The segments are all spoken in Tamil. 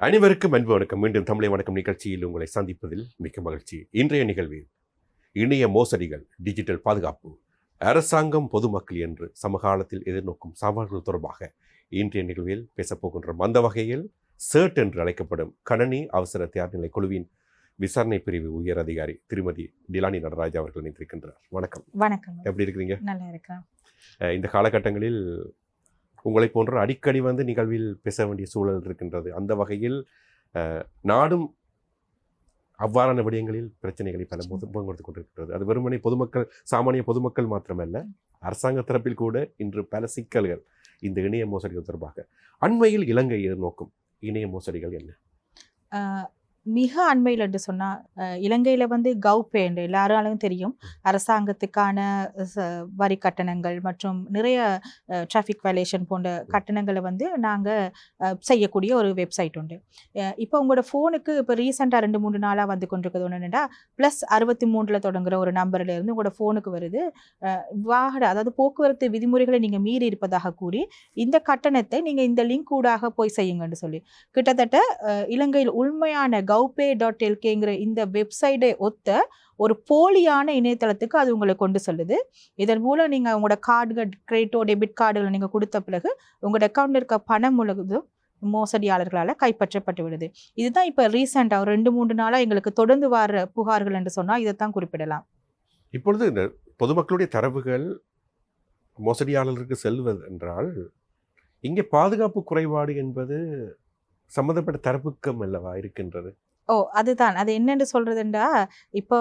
அனைவருக்கும் அன்பு வணக்கம். மீண்டும் தமிழை வணக்கம் நிகழ்ச்சியில் உங்களை சந்திப்பதில் மிக்க மகிழ்ச்சி. இன்றைய நிகழ்வில் இணைய மோசடிகள், டிஜிட்டல் பாதுகாப்பு, அரசாங்கம், பொதுமக்கள் என்று சமகாலத்தில் எதிர்நோக்கும் சவால்கள் தொடர்பாக இன்றைய நிகழ்வில் பேசப்போகின்றோம். அந்த வகையில் CERT என்று அழைக்கப்படும் கணனி அவசர தயார்நிலை குழுவின் விசாரணை பிரிவு உயர் அதிகாரி திருமதி டிலானி நடராஜ் அவர்கள் இணைந்திருக்கின்றார். வணக்கம். வணக்கம். எப்படி இருக்கிறீங்க? நல்லா இருக்கேன். இந்த காலகட்டங்களில் உங்களை போன்ற அடிக்கடி நிகழ்வில் பேச வேண்டிய சூழல் இருக்கின்றது. அந்த வகையில் நாடும் அவ்வாறான விடயங்களில் பிரச்சனைகளை பல கொடுத்து கொண்டிருக்கிறது. அது வெறுமனே பொதுமக்கள், சாமானிய பொதுமக்கள் மாத்திரமல்ல, அரசாங்க தரப்பில் கூட இன்று பல சிக்கல்கள் இந்த இணைய மோசடிகள் தொடர்பாக. அண்மையில் இலங்கை எதிர்நோக்கும் இணைய மோசடிகள் என்ன? மிக அண்மையில் என்று சொன்னால், இலங்கையில் கவ்பே என்று எல்லாராலும் தெரியும். அரசாங்கத்துக்கான வரி கட்டணங்கள் மற்றும் நிறைய டிராஃபிக் வயலேஷன் போன்ற கட்டணங்களை நாங்கள் செய்யக்கூடிய ஒரு வெப்சைட் உண்டு. இப்போ உங்களோட ஃபோனுக்கு இப்போ ரீசெண்டாக 2-3 நாளாக வந்து கொண்டிருக்கிறது ஒன்றுன்னா, +63 தொடங்குகிற ஒரு நம்பர்லேருந்து உங்களோட ஃபோனுக்கு வருது, அதாவது போக்குவரத்து விதிமுறைகளை நீங்கள் மீறி இருப்பதாக கூறி இந்த கட்டணத்தை நீங்கள் இந்த லிங்க் ஊடாக போய் செய்யுங்கன்னு சொல்லி கிட்டத்தட்ட இலங்கையில் உண்மையான gowpay.lkங்கிற இந்த வெப்சைட்டை ஒத்த ஒரு போலியான இணையதளத்துக்கு அது உங்களை கொண்டு செல்லுது. இதன் மூலம் நீங்கள் உங்களோட கார்டுகள், கிரெடிட்டோ டெபிட் கார்டுகளை நீங்கள் கொடுத்த பிறகு உங்களோட அக்கௌண்ட்டில் இருக்க பணம் முழுவதும் மோசடியாளர்களால் கைப்பற்றப்பட்டு விடுது. இதுதான் இப்போ ரீசெண்டாக ஒரு 2-3 நாளாக எங்களுக்கு தொடர்ந்து வர புகார்கள் என்று சொன்னால் இதைத்தான் குறிப்பிடலாம். இப்பொழுது இந்த பொதுமக்களுடைய தரவுகள் மோசடியாளர்களுக்கு செல்வது என்றால், இங்கே பாதுகாப்பு குறைபாடு என்பது சம்மந்தப்பட்ட தரப்புக்கம் அல்லவா இருக்கின்றது? அதுதான். அது என்னென்னு சொல்கிறதுண்டா, இப்போ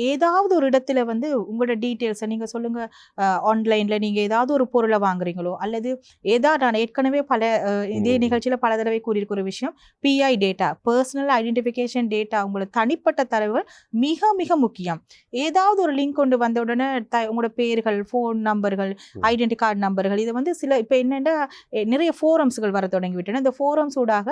ஏதாவது ஒரு இடத்துல உங்களோட டீட்டெயில்ஸை நீங்கள் சொல்லுங்கள். ஆன்லைனில் நீங்கள் ஏதாவது ஒரு பொருளை வாங்குறீங்களோ, அல்லது நான் ஏற்கனவே இதே நிகழ்ச்சியில் பல தடவை கூறியிருக்கிற ஒரு விஷயம், PI data, personal identification data, உங்களோட தனிப்பட்ட தரவுகள் மிக மிக முக்கியம். ஏதாவது ஒரு லிங்க் கொண்டு வந்த உடனே உங்களோட பேர்கள், ஃபோன் நம்பர்கள், ஐடென்டி கார்டு நம்பர்கள், இதை சில இப்போ என்னென்னா நிறைய ஃபோரம்ஸ்கள் வர தொடங்கிவிட்டன. இந்த ஃபோரம்ஸ் ஊடாக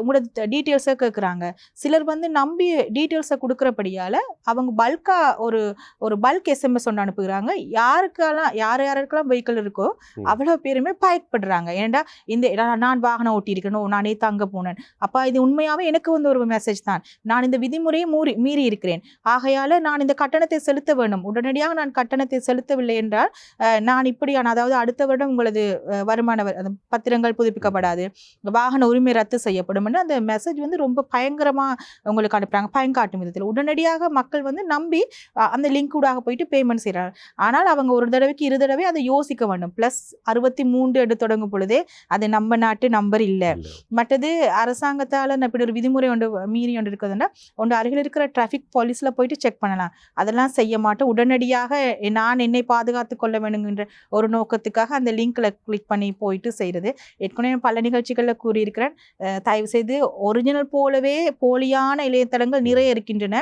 உங்களோட டீட்டெயில்ஸை கேட்குறாங்க. சிலர் நம்பி டீட்டெயில்ஸை கொடுக்குறபடியால் அவங்க பல்காக ஒரு பல்க் SMS ஒன்று அனுப்புகிறாங்க. யாருக்கெல்லாம் வெஹிக்கிள் இருக்கோ அவ்வளோ பேருமே பயப்படுறாங்க. ஏன்டா நான் வாகனம் ஓட்டியிருக்கணும், நானே தங்க போனேன், அப்போ இது உண்மையாகவே எனக்கு ஒரு மெசேஜ் தான், நான் இந்த விதிமுறையை மீறி இருக்கிறேன், ஆகையால் நான் இந்த கட்டணத்தை செலுத்த வேண்டும், உடனடியாக நான் கட்டணத்தை செலுத்தவில்லை என்றால் நான் இப்படியான, அதாவது அடுத்த வருடம் உங்களது வருமான பத்திரங்கள் புதுப்பிக்கப்படாது, வாகன உரிமை ரத்து செய்யப்படும் என்று அந்த மெசேஜ் ரொம்ப பயங்கரமாக உங்களுக்கு அனுப்புறாங்க. பயன்காட்டும் விதத்தில் உடனடியாக மக்கள் நம்பி அந்த லிங்க் ஊடாக போயிட்டு பேமெண்ட் செய்கிறாங்க. ஆனால் அவங்க ஒரு தடவைக்கு 2 தடவை அதை யோசிக்க வேண்டும். +63 என்று தொடங்கும் பொழுதே அது நம்ம நாட்டு நம்பர் இல்லை. மற்றது அரசாங்கத்தால் இப்படி ஒரு விதிமுறை மீறி இருக்கிறதுனா அருகில் இருக்கிற டிராஃபிக் போலீஸில் போயிட்டு செக் பண்ணலாம். அதெல்லாம் செய்ய மாட்டோம். உடனடியாக நான் என்னை பாதுகாத்து கொள்ள வேணுங்கிற ஒரு நோக்கத்துக்காக அந்த லிங்க்ல கிளிக் பண்ணி போயிட்டு செய்கிறது. ஏற்கனவே பல நிகழ்ச்சிகளில் கூறியிருக்கிறேன், தயவு செய்து ஒரிஜினல் போலவே போலியான இணையதளங்கள் நிறைய இருக்கின்றன.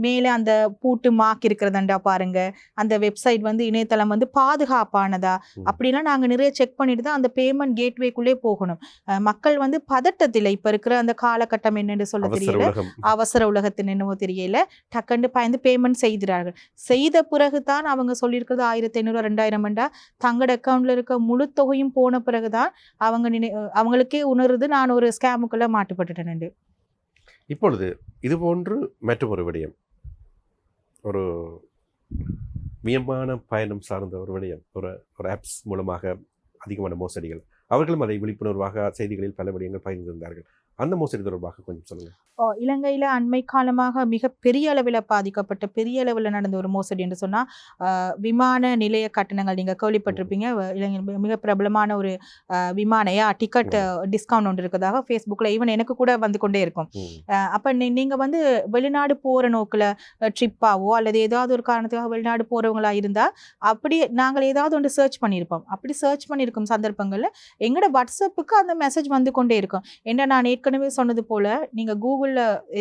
மேலே அந்த பூட்டு மார்க் இருக்கிறதாண்டா பாருங்க, அந்த வெப்சைட் இணையதளம் பாதுகாப்பானதா அப்படிலாம் நாங்கள் நிறைய செக் பண்ணிட்டு தான் அந்த பேமெண்ட் கேட்வேக்குள்ளே போகணும். மக்கள் பதட்டத்தில் இப்போ இருக்கிற அந்த காலகட்டம் என்னென்னு சொல்ல தெரியல, அவசர உலகத்தின் என்னவோ தெரியல, டக்குன்னு பயந்து பேமெண்ட் செய்கிறார்கள். செய்த பிறகு தான் அவங்க சொல்லியிருக்கிறது 1500 2000 தங்களோட அக்கௌண்ட்ல இருக்க முழு தொகையும் போன பிறகுதான் அவங்களுக்கே உணருது நான் ஒரு ஸ்கேமுக்குள்ள மாட்டுப்பட்டுட்டேன். இப்பொழுது இதுபோன்று மற்றொரு விடயம், ஒரு வியமான பயணம் சார்ந்த ஒரு விடயம், ஒரு ஆப்ஸ் மூலமாக அதிகமான மோசடிகள், அவர்களும் அதை விழிப்புணர்வாக செய்திகளில் பல விடயங்கள் பகிர்ந்திருந்தார்கள். அந்த மோசடி தொடர்பாக கொஞ்சம் சொல்லுங்கள். இலங்கையில் அண்மை காலமாக மிக பெரிய அளவில் பாதிக்கப்பட்ட, பெரிய அளவில் நடந்த ஒரு மோசடி என்று சொன்னால், விமான நிலைய கட்டணங்கள். நீங்கள் கேள்விப்பட்டிருப்பீங்க, இலங்கையில் மிக பிரபலமான ஒரு விமான டிக்கெட் டிஸ்கவுண்ட் ஒன்று இருக்கிறதாக ஃபேஸ்புக்கில் ஈவன் எனக்கு கூட கொண்டே இருக்கும். அப்போ நீங்கள் வெளிநாடு போகிற நோக்கில் ட்ரிப்பாவோ அல்லது ஏதாவது ஒரு காரணத்துக்காக வெளிநாடு போகிறவங்களா இருந்தால் அப்படி நாங்கள் ஏதாவது ஒன்று சர்ச் பண்ணியிருப்போம். அப்படி சர்ச் பண்ணியிருக்கும் சந்தர்ப்பங்களில் எங்களோட வாட்ஸ்அப்புக்கு அந்த மெசேஜ் கொண்டே இருக்கும். என்ன நான் ஏற்கனவே சொன்னது போல், நீங்கள் கூகுளில்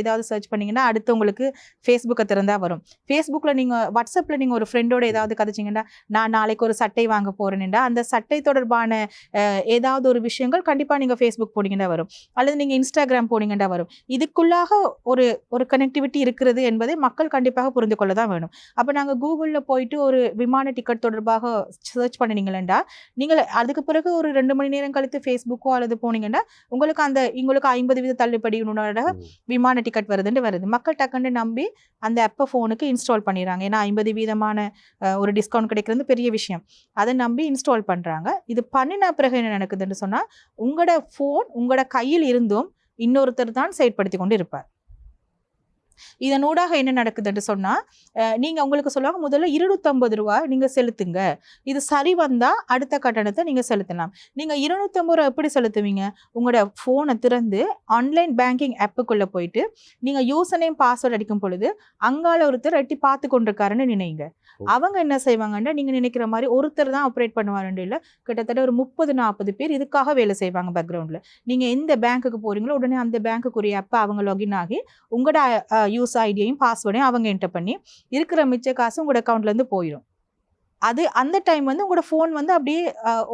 ஏதாவது சர்ச் பண்ணிங்கன்னா அடுத்து உங்களுக்கு ஃபேஸ்புக்கை திறந்தா வரும். ஃபேஸ்புக்கில் நீங்கள் வாட்ஸ்அப்பில் நீங்கள் ஒரு ஃப்ரெண்டோட ஏதாவது கதைச்சிங்கன்னா, நான் நாளைக்கு ஒரு சட்டை வாங்க போகிறேன்டா, அந்த சட்டை தொடர்பான ஏதாவது ஒரு விஷயங்கள் கண்டிப்பாக நீங்கள் ஃபேஸ்புக் போனீங்கன்னா வரும், அல்லது நீங்கள் இன்ஸ்டாகிராம் போனீங்கன்னா வரும். இதுக்குள்ளாக ஒரு கனெக்டிவிட்டி இருக்கிறது என்பதை மக்கள் கண்டிப்பாக புரிந்து கொள்ள தான் வேணும். அப்போ நாங்கள் கூகுளில் போயிட்டு ஒரு விமான டிக்கெட் தொடர்பாக சர்ச் பண்ணினீங்களா, நீங்கள் அதுக்கு பிறகு ஒரு 2 மணி நேரம் கழித்து ஃபேஸ்புக்கோ அல்லது போனீங்கன்னா உங்களுக்கு ஒரு 50% தள்ளுபடி உன்னோட விமான டிக்கெட் வருதுன்னு வருது. மக்கள் டக்குன்னு நம்பி அந்த ஆப்பை ஃபோனுக்கு இன்ஸ்டால் பண்ணிடுறாங்க. ஏன்னா 50% ஒரு டிஸ்கவுண்ட் கிடைக்கிறது பெரிய விஷயம். அதை நம்பி இன்ஸ்டால் பண்ணுறாங்க. இது பண்ணின பிறகு என்ன நடக்குதுன்னு சொன்னால், உங்களோட ஃபோன் உங்களோட கையில் இருந்தும் இன்னொருத்தர் தான் செயற்படுத்தி கொண்டு இருப்பார். இதனூடாக என்ன நடக்குதுன்னு சொன்னா, நீங்க உங்களுக்கு சொல்லுவாங்க முதல்ல ரூ. 250 நீங்க செலுத்துங்க. இது சரி வந்தா அடுத்த கட்டணத்தை நீங்க செலுத்தலாம். நீங்க ரூ. 250 எப்படி செலுத்துவீங்க? உங்களோட போனை திறந்து ஆன்லைன் பேங்கிங் ஆப்புக்குள்ள போயிட்டு நீங்க யூசர் நேம் பாஸ்வேர்ட் அடிக்கும் பொழுது அங்கால ஒருத்தர் எட்டி பார்த்து கொண்டிருக்காருன்னு நினைங்க. அவங்க என்ன செய்வாங்கன்னா, நீங்க நினைக்கிற மாதிரி ஒருத்தர் தான் ஆப்ரேட் பண்ணுவாருன்னு இல்லை, கிட்டத்தட்ட ஒரு 30-40 பேர் இதுக்காக வேலை செய்வாங்க பேக்ரவுண்ட்ல. நீங்க எந்த பேங்க்குக்கு போறீங்களோ உடனே அந்த பேங்க்குரிய ஆப்பை அவங்க லாகின் ஆகி உங்களோட யூஸ் ஐடியையும் பாஸ்வேர்டையும் அவங்க என்டர் பண்ணி இருக்கிற மிச்ச காசு உங்களோட அக்கௌண்ட்லேருந்து போயிடும். அது அந்த டைம் வந்து உங்களோட ஃபோன் வந்து அப்படியே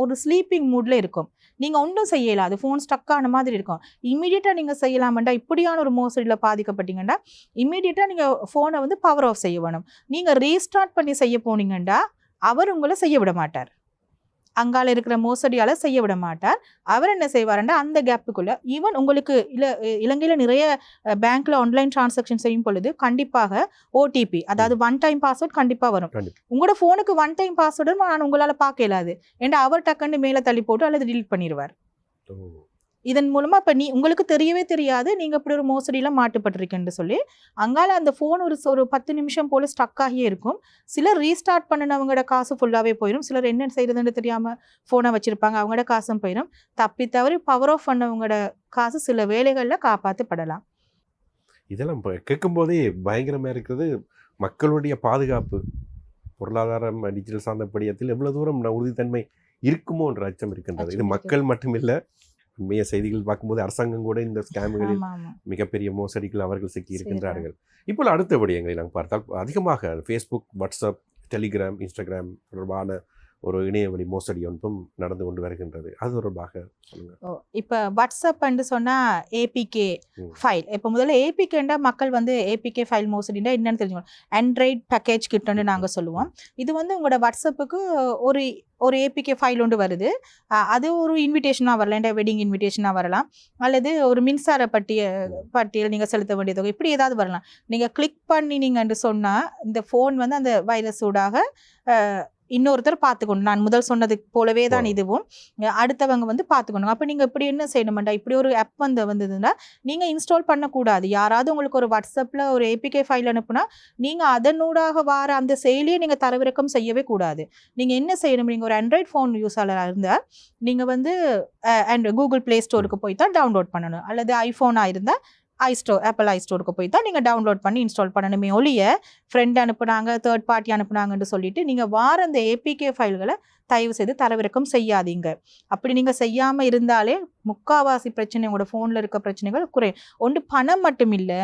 ஒரு ஸ்லீப்பிங் மூட்ல இருக்கும். நீங்கள் ஒன்றும் செய்யலாம், அது ஃபோன் ஸ்டக் ஆன மாதிரி இருக்கும். இம்மீடியட்டாக நீங்கள் செய்யலாமண்டா, இப்படியான ஒரு மோசடியில் பாதிக்கப்பட்டீங்கன்னா இம்மீடியட்டாக நீங்கள் ஃபோனை வந்து பவர் ஆஃப் செய்ய வேணும். நீங்கள் ரீஸ்டார்ட் பண்ணி செய்ய போனீங்கன்னா அவர் உங்களை செய்ய விட மாட்டார். அங்கால இருக்கிற மோசடியால செய்ய விட மாட்டார். அவர் என்ன செய்வாருன்னா, அந்த கேப்புக்குள்ள ஈவன் உங்களுக்கு இலங்கையில நிறைய பேங்க்ல ஆன்லைன் டிரான்சாக்ஷன் செய்யும் பொழுது கண்டிப்பாக ஓடிபி, அதாவது ஒன் டைம் பாஸ்வேர்ட் கண்டிப்பா வரும். உங்களோட போனுக்கு ஒன் டைம் பாஸ்வேர்டு நான் உங்களால பார்க்க இயலாது. ஏன்னா அவர் டக்குன்னு மேல தள்ளி போட்டு அல்லது டிலீட் பண்ணிடுவார். இதன் மூலமா இப்ப உங்களுக்கு தெரியவே தெரியாது நீங்க இப்படி ஒரு மோசடியில மாட்டுப்பட்டிருக்கேன்னு சொல்லி. அங்கால அந்த போன் ஒரு 10 நிமிஷம் போல ஸ்டக் ஆகியே இருக்கும். சிலர் ரீஸ்டார்ட் பண்ணினவங்களோட காசு ஃபுல்லாவே போயிடும். சிலர் என்ன செய்யறதுன்னு தெரியாம போனை வச்சிருப்பாங்க, அவங்களோட காசும் போயிடும். தப்பி தவறி பவர் ஆஃப் பண்ணவங்களோட காசு சில வேலைகள்ல காப்பாற்றப்படலாம். இதெல்லாம் கேட்கும் போதே பயங்கரமா இருக்கிறது. மக்களுடைய பாதுகாப்பு, பொருளாதாரம், டிஜிட்டல் சார்ந்த படியத்தில் எவ்வளவு தூரம் உறுதித்தன்மை இருக்குமோன்ற அச்சம் இருக்கின்றது. இது மக்கள் மட்டுமில்லை, உண்மைய செய்திகள் பார்க்கும்போது அரசாங்கம் கூட இந்த ஸ்கேம்களில் மிகப்பெரிய மோசடிகள் அவர்கள் சிக்கி இருக்கின்றார்கள். இப்போ அடுத்த விடயங்களை நாங்கள் பார்த்தால் அதிகமாக ஃபேஸ்புக், வாட்ஸ்அப், டெலிகிராம், இன்ஸ்டாகிராம் தொடர்பான ஒரு இணையவழி மோசடி ஒன்றும் நடந்து கொண்டு வருகின்றது. அது தொடர்பாக சொல்லுங்க. இப்போ வாட்ஸ்அப்னு சொன்னால் ஏபிகே ஃபைல். இப்போ முதல்ல ஏபிகேண்டா மக்கள் வந்து ஏபிகே ஃபைல் மோசடினா என்னன்னு தெரிஞ்சுக்கணும். ஆண்ட்ராய்ட் பேக்கேஜ் கிட்டன்னு நாங்கள் சொல்லுவோம். இது வந்து உங்களோட வாட்ஸ்அப்புக்கு ஒரு ஏபிகே ஃபைல் ஒன்று வருது. அது ஒரு இன்விடேஷனாக வரலாம், இல்லை வெட்டிங் இன்விடேஷனாக வரலாம், அல்லது ஒரு மின்சார பட்டியல் நீங்கள் செலுத்த வேண்டிய தொகை, இப்படி ஏதாவது வரலாம். நீங்கள் கிளிக் பண்ணினீங்கன்னு சொன்னால் இந்த ஃபோன் வந்து அந்த வைரஸ் ஊடாக இன்னொருத்தர் பார்த்துக்கணும். நான் முதல் சொன்னது போலவே தான் இதுவும் அடுத்தவங்க வந்து பார்த்துக்கணும். அப்போ நீங்கள் இப்படி என்ன செய்யணும்டா, இப்படி ஒரு ஆப் வந்ததுன்னா நீங்கள் இன்ஸ்டால் பண்ணக்கூடாது. யாராவது உங்களுக்கு ஒரு வாட்ஸ்அப்பில் ஒரு ஏபிகே ஃபைல் அனுப்புனா நீங்கள் அதனூடாக வர அந்த செயலியை நீங்கள் தரவிறக்கம் செய்யவே கூடாது. நீங்கள் என்ன செய்யணும், நீங்கள் ஒரு ஆண்ட்ராய்ட் ஃபோன் யூஸாளராக இருந்தால் நீங்கள் வந்து கூகுள் ப்ளே ஸ்டோருக்கு போய் தான் டவுன்லோட் பண்ணணும். அல்லது ஐஃபோனாக இருந்தால் ஆப்பிள் ஐஸ்டோருக்கு போய் தான் நீங்கள் டவுன்லோட் பண்ணி இன்ஸ்டால் பண்ணணுமே ஒழிய ஃப்ரெண்ட் அனுப்புனாங்க, தேர்ட் பார்ட்டி அனுப்புனாங்கன்னு சொல்லிட்டு நீங்கள் வார அந்த ஏபிகே ஃபைல்களை தயவு செய்து தரவிறக்கம் செய்யாதீங்க. அப்படி நீங்கள் செய்யாமல் இருந்தாலே முக்காவாசி பிரச்சனை, உங்களோட ஃபோனில் இருக்க பிரச்சனைகள் குறையும். ஒன்று பணம் மட்டும் இல்லை,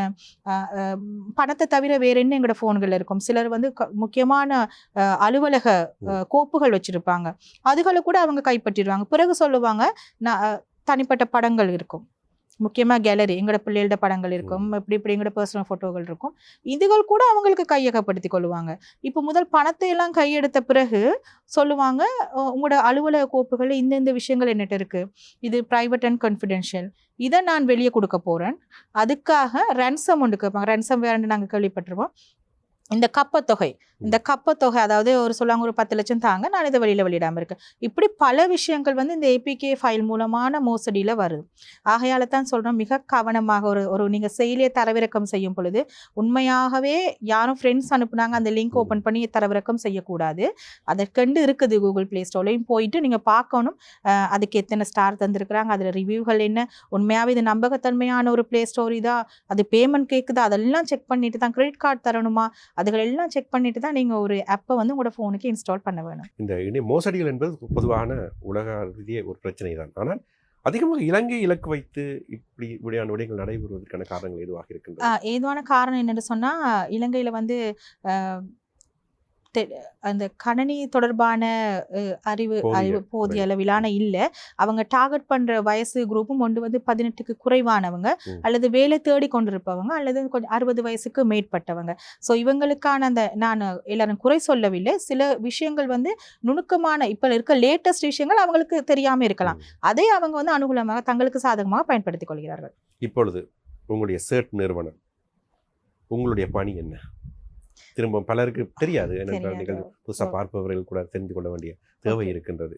பணத்தை தவிர வேற என்ன எங்களோட ஃபோன்களில் இருக்கும். சிலர் வந்து முக்கியமான அலுவலக கோப்புகள் வச்சுருப்பாங்க, அதுகளை கூட அவங்க கைப்பற்றிடுவாங்க. பிறகு சொல்லுவாங்க தனிப்பட்ட படங்கள் இருக்கும், முக்கியமாக கேலரி, எங்களோட பிள்ளைகளோட படங்கள் இருக்கும், இப்படி எங்களோட பர்சனல் ஃபோட்டோகள் இருக்கும். இதுகள் கூட அவங்களுக்கு கையகப்படுத்தி கொள்ளுவாங்க. இப்போ முதல் பணத்தை எல்லாம் கையெடுத்த பிறகு சொல்லுவாங்க, உங்களோட அலுவலக கோப்புகள் இந்த விஷயங்கள் என்னட்டு இருக்கு, இது ப்ரைவேட் அண்ட் கான்ஃபிடென்ஷியல், இதை நான் வெளியே கொடுக்க போகிறேன், அதுக்காக ரன்சம் ஒன்று கேட்பாங்க. ரன்சம் வேறு நாங்கள் கேள்விப்பட்டிருப்போம். இந்த கப்பத்தொகை அதாவது சொல்லுவாங்க ஒரு 10 லட்சம் தாங்க, நான் இதை வெளியிடாமல் இருக்கேன். இப்படி பல விஷயங்கள் வந்து இந்த ஏபிகே ஃபைல் மூலமான மோசடியில் வருது. ஆகையால தான் சொல்கிறோம், மிக கவனமாக ஒரு நீங்கள் செயலியை தரவிறக்கம் செய்யும் பொழுது உண்மையாகவே யாரும் ஃப்ரெண்ட்ஸ் அனுப்புனாங்க அந்த லிங்க் ஓப்பன் பண்ணி தரவிறக்கம் செய்யக்கூடாது. அதற்கண்டு இருக்குது கூகுள் ப்ளே ஸ்டோர்லையும் போயிட்டு நீங்கள் பார்க்கணும், அதுக்கு எத்தனை ஸ்டார் தந்துருக்குறாங்க, அதில் ரிவ்யூகள் என்ன, உண்மையாகவே இது நம்பகத்தன்மையான ஒரு ப்ளே ஸ்டோர் இதா, அது பேமெண்ட் கேட்குதா, அதெல்லாம் செக் பண்ணிட்டு தான், கிரெடிட் கார்டு தரணுமா, அதுகளெல்லாம் செக் பண்ணிட்டு தான் நீங்கள் ஒரு ஆப்பை வந்து உங்களோட ஃபோனுக்கு இன்ஸ்டால் பண்ண வேணும். இந்த மோசடிகள் என்பது பொதுவான உலக ரீதிய ஒரு பிரச்சனை தான். ஆனால் அதிகமாக இலங்கை இலக்கு வைத்து இப்படி விடயங்கள் நடைபெறுவதற்கான காரணங்கள் எதுவாக இருக்கின்றன? ஏதுவான காரணம் என்னென்னு சொன்னால், இலங்கையில் வந்து அந்த கணனி தொடர்பான அறிவு போதிய அளவிலான இல்லை. அவங்க டார்கெட் பண்ற வயசு குரூப்பும் ஒன்று வந்து 18க்கு குறைவானவங்க, அல்லது வேலை தேடி கொண்டிருப்பவங்க, அல்லது கொஞ்சம் 60 வயசுக்கு மேற்பட்டவங்க. ஸோ இவங்களுக்கான அந்த நான் எல்லாரும் குறை சொல்லவில்லை. சில விஷயங்கள் வந்து நுணுக்கமான இப்ப இருக்க லேட்டஸ்ட் விஷயங்கள் அவங்களுக்கு தெரியாம இருக்கலாம். அதை அவங்க வந்து அனுகூலமாக தங்களுக்கு சாதகமாக பயன்படுத்திக் கொள்கிறார்கள். இப்பொழுது உங்களுடைய CERT நிறுவனம், உங்களுடைய பணி என்ன? திரும்ப பலருக்கு தெரியாது. ஏனென்றால் நீங்கள் புதுசாக பார்ப்பவர்கள் கூட தெரிந்து கொள்ள வேண்டிய தேவை இருக்கின்றது.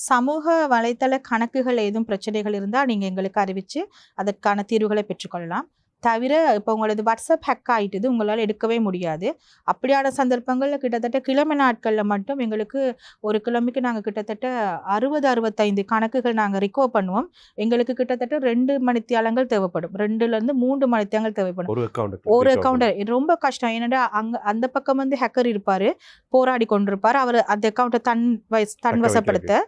சமூக வலைத்தள கணக்குகள் ஏதும் பிரச்சனைகள் இருந்தால் நீங்க எங்களுக்கு அறிவிச்சு அதற்கான தீர்வுகளை பெற்றுக்கொள்ளலாம். தவிர இப்போ உங்களது வாட்ஸ்அப் ஹேக் ஆகிட்டுது, உங்களால் எடுக்கவே முடியாது. அப்படியான சந்தர்ப்பங்களில் கிட்டத்தட்ட கிழமை நாட்களில் மட்டும் எங்களுக்கு ஒரு கிழமைக்கு நாங்கள் கிட்டத்தட்ட 60-65 கணக்குகள் நாங்கள் ரிகவர் பண்ணுவோம். எங்களுக்கு கிட்டத்தட்ட 2 மணித்தியாலங்கள் தேவைப்படும், 2லேருந்து 3 மணித்தியாலங்கள் தேவைப்படும் ஒரு அக்கௌண்ட். ரொம்ப கஷ்டம். ஏன்னா அந்த பக்கம் வந்து ஹேக்கர் இருப்பார், போராடி கொண்டிருப்பார். அவர் அந்த அக்கௌண்ட்டை தன்வசப்படுத்த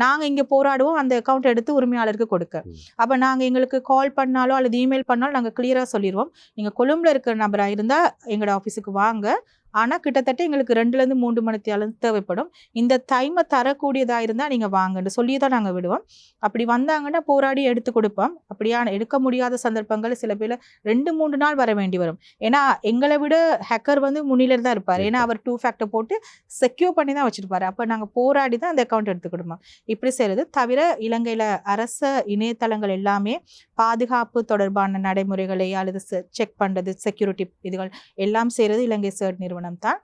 நாங்கள் இங்கே போராடுவோம், அந்த அக்கௌண்ட் எடுத்து உரிமையாளருக்கு கொடுக்க. அப்போ நாங்கள் எங்களுக்கு கால் பண்ணாலோ அல்லது இமெயில் பண்ணாலும் நாங்கள் கிளியராக சொல்லிடுவோம், நீங்க கொழும்புல இருக்கிற நபரா இருந்தா எங்களோட ஆபீஸுக்கு வாங்க, ஆனா கிட்டத்தட்ட எங்களுக்கு 2லேருந்து 3 மணித்தியாலம் தேவைப்படும். இந்த டைமை தரக்கூடியதா இருந்தா நீங்க வாங்கன்னு சொல்லி தான் நாங்க விடுவோம். அப்படி வந்தாங்கன்னா போராடி எடுத்து கொடுப்போம். அப்படியான எடுக்க முடியாத சந்தர்ப்பங்கள் சில பேர் 2-3 நாள் வர வேண்டி வரும். ஏன்னா எங்களை விட ஹேக்கர் வந்து முன்னிலையில் தான் இருப்பார். ஏன்னா அவர் 2 ஃபேக்டர் போட்டு செக்யூர் பண்ணி தான் வச்சிருப்பாரு. அப்போ நாங்கள் போராடி தான் அந்த அக்கௌண்ட் எடுத்து கொடுப்போம். இப்படி செய்யறது தவிர இலங்கையில அரச இணையதளங்கள் எல்லாமே பாதுகாப்பு தொடர்பான நடைமுறைகளை அல்லது செக் பண்றது, செக்யூரிட்டி இதுகள் எல்லாம் செய்யறது இலங்கை CERT நிறுவனம் தான்.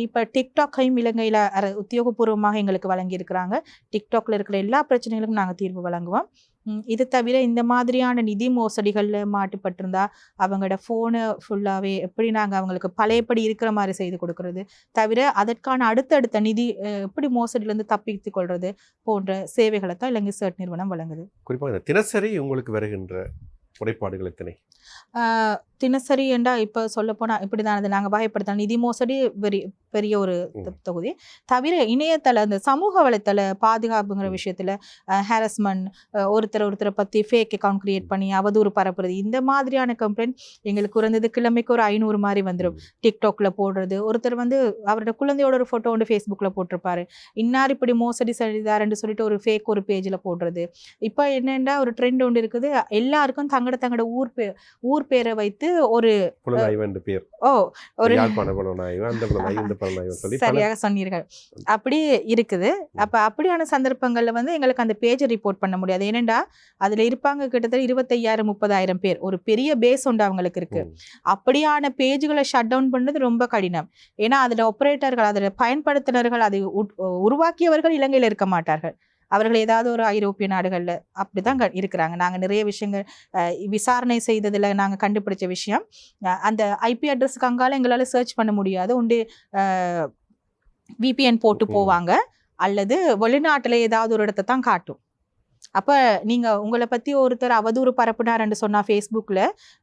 இப்போ டிக்டாக்கையும் இலங்கையில் உத்தியோகபூர்வமாக எங்களுக்கு வழங்கியிருக்கிறாங்க. டிக்டாக்ல இருக்கிற எல்லா பிரச்சனைகளுக்கும் நாங்கள் தீர்வு வழங்குவோம். இது தவிர இந்த மாதிரியான நிதி மோசடிகளில் மாட்டுப்பட்டிருந்தா அவங்களோட ஃபோனை ஃபுல்லாகவே எப்படி நாங்கள் அவங்களுக்கு பழையபடி இருக்கிற மாதிரி செய்து கொடுக்கறது, தவிர அதற்கான அடுத்தடுத்த நிதி எப்படி மோசடியிலேருந்து தப்பித்து கொள்வது போன்ற சேவைகளை தான் இலங்கை CERT நிறுவனம் வழங்குது. குறிப்பாக தினசரி உங்களுக்கு வருகின்ற முறைப்பாடுகள் எத்தனை? தினசரி என்றா இப்போ சொல்ல போனால் இப்படி தான் அது நாங்கள் வகைப்படுத்தலாம். நிதி மோசடி பெரிய ஒரு தொகுதி. தவிர இணையதள இந்த சமூக வலைத்தள பாதுகாப்புங்கிற விஷயத்தில் ஹாரஸ்மெண்ட், ஒருத்தரை பற்றி ஃபேக் அக்கௌண்ட் கிரியேட் பண்ணி அவதூறு பரப்புறது, இந்த மாதிரியான கம்ப்ளைண்ட் எங்களுக்கு குறைந்தது கிழமைக்கு ஒரு 500 மாதிரி வந்துடும். டிக்டாக்ல போடுறது, ஒருத்தர் வந்து அவரோட குழந்தையோட ஒரு ஃபோட்டோ வந்து ஃபேஸ்புக்கில் போட்டிருப்பாரு, இன்னார் இப்படி மோசடி செய்தாருன்னு சொல்லிட்டு ஒரு ஃபேக் ஒரு பேஜில் போடுறது. இப்போ என்னென்னா ஒரு ட்ரெண்ட் ஒன்று இருக்குது, எல்லாருக்கும் தங்களோட ஊர் பேரை வைத்து ஒரு சரியாக சொன்னீர்கள் அப்படி இருக்குது. அப்ப அப்படியான சந்தர்ப்பங்கள்ல வந்து எங்களுக்கு அந்த பேஜை ரிப்போர்ட் பண்ண முடியாது. ஏனென்றா அதுல இருப்பாங்க கிட்டத்தட்ட 25,000-30,000 பேர், ஒரு பெரிய பேஸ் உண்டு அவங்களுக்கு இருக்கு. அப்படியான பேஜுகளை ஷட் டவுன் பண்ணது ரொம்ப கடினம். ஏன்னா அதுல ஆபரேட்டர்கள், அதுல பயன்படுத்தினர்கள், அதை உருவாக்கியவர்கள் இலங்கையில இருக்க மாட்டார்கள். அவர்கள் ஏதாவது ஒரு ஐரோப்பிய நாடுகளில் அப்படி தான் இருக்கிறாங்க. நாங்கள் நிறைய விஷயங்கள் விசாரணை செய்ததில் நாங்கள் கண்டுபிடிச்ச விஷயம், அந்த ஐபி அட்ரஸுக்கு அங்கால எங்களால் சர்ச் பண்ண முடியாது. ஒன்று VPN போட்டு போவாங்க, அல்லது வெளிநாட்டில் ஏதாவது ஒரு இடத்த தான் காட்டும். அப்போ நீங்கள் உங்களை பற்றி ஒருத்தர் அவதூறு பரப்புனார்ன்னு சொன்னால் ஃபேஸ்புக்கில்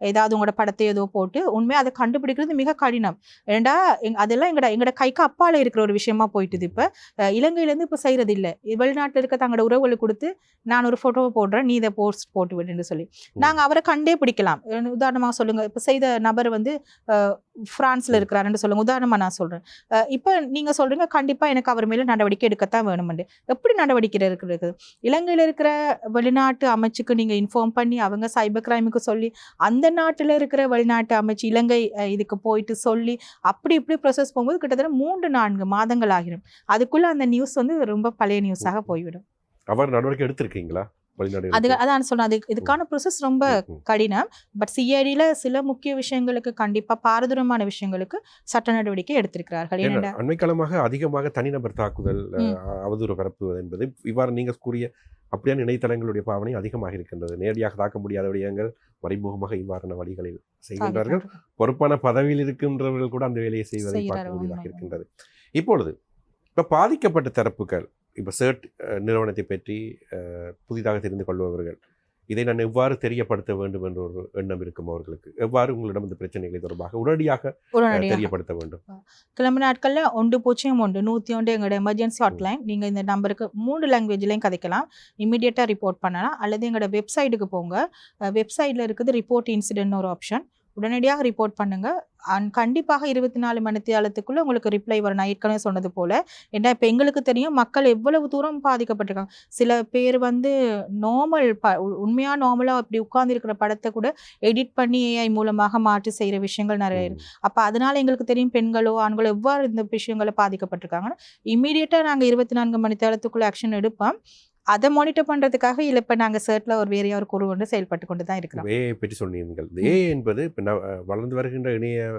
ஏதாவது உங்களோட படத்தை ஏதோ போட்டு உண்மையாக அதை கண்டுபிடிக்கிறது மிக கடினம். ஏண்டா அதெல்லாம் எங்களோட கைக்கு அப்பால் இருக்கிற ஒரு விஷயமா போயிட்டுது. இப்போ இலங்கையிலேருந்து இப்போ செய்கிறது இல்லை, வெளிநாட்டில் இருக்க தங்களோட உறவுகளை கொடுத்து நான் ஒரு ஃபோட்டோவை போடுறேன், நீ இதை போஸ்ட் போட்டு விடுன்னு சொல்லி நாங்கள் அவரை கண்டே பிடிக்கலாம். உதாரணமாக சொல்லுங்கள், இப்போ செய்த நபர் வந்து ஃப்ரான்ஸில் இருக்கிறாருன்னு சொல்லுங்கள், உதாரணமாக நான் சொல்கிறேன். இப்போ நீங்கள் சொல்கிறீங்க கண்டிப்பாக எனக்கு அவர் மேலே நடவடிக்கை எடுக்கத்தான் வேணுமெண்டு. எப்படி நடவடிக்கை இருக்கிறது? இலங்கையில் இருக்கிற வெளிநாட்டு அமைச்சுக்கு நீங்க இன்ஃபார்ம் பண்ணி அவங்க சைபர் கிரைமுக்கு சொல்லி அந்த நாட்டில் இருக்கிற வெளிநாட்டு அமைச்சு இலங்கை இதுக்கு போயிட்டு சொல்லி அப்படி இப்படி ப்ரொசஸ் போகும்போது கிட்டத்தட்ட 3-4 மாதங்கள் ஆகிடும். அதுக்குள்ள அந்த நியூஸ் வந்து ரொம்ப பழைய நியூஸாக போய்விடும். அவர் நடவடிக்கை எடுத்திருக்கீங்களா? அதான் சொன்னது, இதுக்கான ப்ரொசஸ் ரொம்ப கடினம். பட் CIDல சில முக்கிய விஷயங்களுக்கு கண்டிப்பா பாரதூரமான விஷயங்களுக்கு சட்ட நடவடிக்கை எடுத்திருக்கிறார்கள். அண்மை காலமாக அதிகமாக தனிநபர் தாக்குதல், அவதூறு பரப்புவது என்பது இவ்வாறு நீங்க கூறிய அப்படியான இணையதளங்களுடைய பாவனை அதிகமாக இருக்கின்றது. நேரடியாக தாக்க முடியாத விடயங்கள் மறைமுகமாக இவ்வாறான வழிகளில் செய்கின்றார்கள். பொறுப்பான பதவியில் இருக்கின்றவர்கள் கூட அந்த வேலையை செய்வதை பார்க்கக்கூடியதாக இருக்கின்றது. இப்பொழுது பாதிக்கப்பட்ட தரப்புகள் இப்போ CERT நிறுவனத்தை பற்றி புதிதாக தெரிந்து கொள்பவர்கள் இதை நான் எவ்வாறு தெரியப்படுத்த வேண்டும் என்ற ஒரு எண்ணம் இருக்கும் அவர்களுக்கு, எவ்வாறு உங்களிடம் இந்த பிரச்சனைகளை தொடர்பாக உடனடியாக தெரியப்படுத்த வேண்டும்? கிளம்பு நாட்களில் 101 எங்களோட எமர்ஜென்சி ஹாட்லைன். நீங்கள் இந்த நம்பருக்கு 3 லாங்குவேஜ்லையும் கதைக்கலாம், இமீடியட்டாக ரிப்போர்ட் பண்ணலாம். அல்லது எங்களோட வெப்சைட்டுக்கு போங்க, வெப்சைட்டில் இருக்குது ரிப்போர்ட் இன்சிடென்ட்னு ஒரு ஆப்ஷன். உடனடியாக ரிப்போர்ட் பண்ணுங்க. கண்டிப்பாக 24 மணித்தியாலத்துக்குள்ள உங்களுக்கு ரிப்ளை வரும். நான் ஏற்கனவே சொன்னது போல. ஏன்னா இப்போ எங்களுக்கு தெரியும் மக்கள் எவ்வளவு தூரம் பாதிக்கப்பட்டிருக்காங்க. சில பேர் வந்து நார்மல் உண்மையா நார்மலா அப்படி உட்கார்ந்திருக்கிற படத்தை கூட எடிட் பண்ணி ஏஐ மூலமாக மாற்றி செய்யற விஷயங்கள் நிறைய இருக்கு. அப்ப அதனால எங்களுக்கு தெரியும் பெண்களோ ஆண்களோ எவ்வாறு இந்த விஷயங்களை பாதிக்கப்பட்டிருக்காங்கன்னு. இம்மீடியட்டா நாங்க 24 மணித்தியாலத்துக்குள்ள ஆக்ஷன் எடுப்போம். அதை மானிட்டர் பண்றதுக்காக இல்ல இப்ப நாங்க சர்ட்ல ஒரு வேற ஒரு குழு ஒன்று செயல்பட்டு கொண்டு தான் இருக்கிறோம். ஏஐ பற்றி சொன்னீர்கள். ஏ என்பது இப்போ வளர்ந்து வருகின்ற இணைய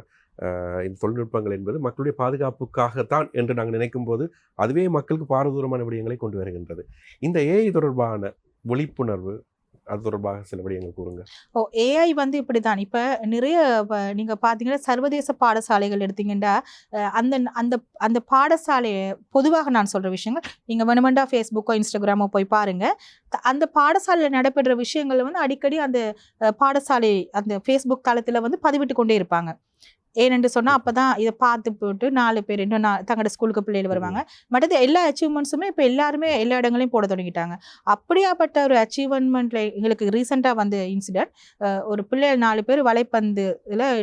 இந்த தொழில்நுட்பங்கள் என்பது மக்களுடைய பாதுகாப்புக்காகத்தான் என்று நாங்கள் நினைக்கும் போது அதுவே மக்களுக்கு பாரதூரமான விடயங்களை கொண்டு வருகின்றது. இந்த ஏஐ தொடர்பான விழிப்புணர்வு அது தொடர்பாக சில விடயங்கள் கூறுங்க. ஏஐ வந்து இப்படிதான். இப்ப நிறைய நீங்க பாத்தீங்கன்னா சர்வதேச பாடசாலைகள் எடுத்தீங்கன்னா அந்த அந்த அந்த பாடசாலையை பொதுவாக நான் சொல்ற விஷயங்கள் நீங்க வேணுமெண்டா ஃபேஸ்புக்கோ இன்ஸ்டாகிராமோ போய் பாருங்க. அந்த பாடசாலையில் நடைபெற விஷயங்களை வந்து அடிக்கடி அந்த பாடசாலை அந்த ஃபேஸ்புக் தளத்துல வந்து பதிவிட்டு கொண்டே இருப்பாங்க. ஏனென்று சொன்னா அப்பதான் இதை பார்த்து போட்டு 4 பேர் இன்னும் தங்களோட ஸ்கூலுக்கு பிள்ளைகள் வருவாங்க. மற்றது எல்லா அச்சீவ்மெண்ட்ஸுமே இப்போ எல்லாருமே எல்லா இடங்களையும் போட தொடங்கிட்டாங்க. அப்படியாப்பட்ட ஒரு அச்சீவ்மெண்ட்ல எங்களுக்கு ரீசெண்டா வந்த இன்சிடென்ட், ஒரு பிள்ளைகள் 4 பேர் வலைப்பந்து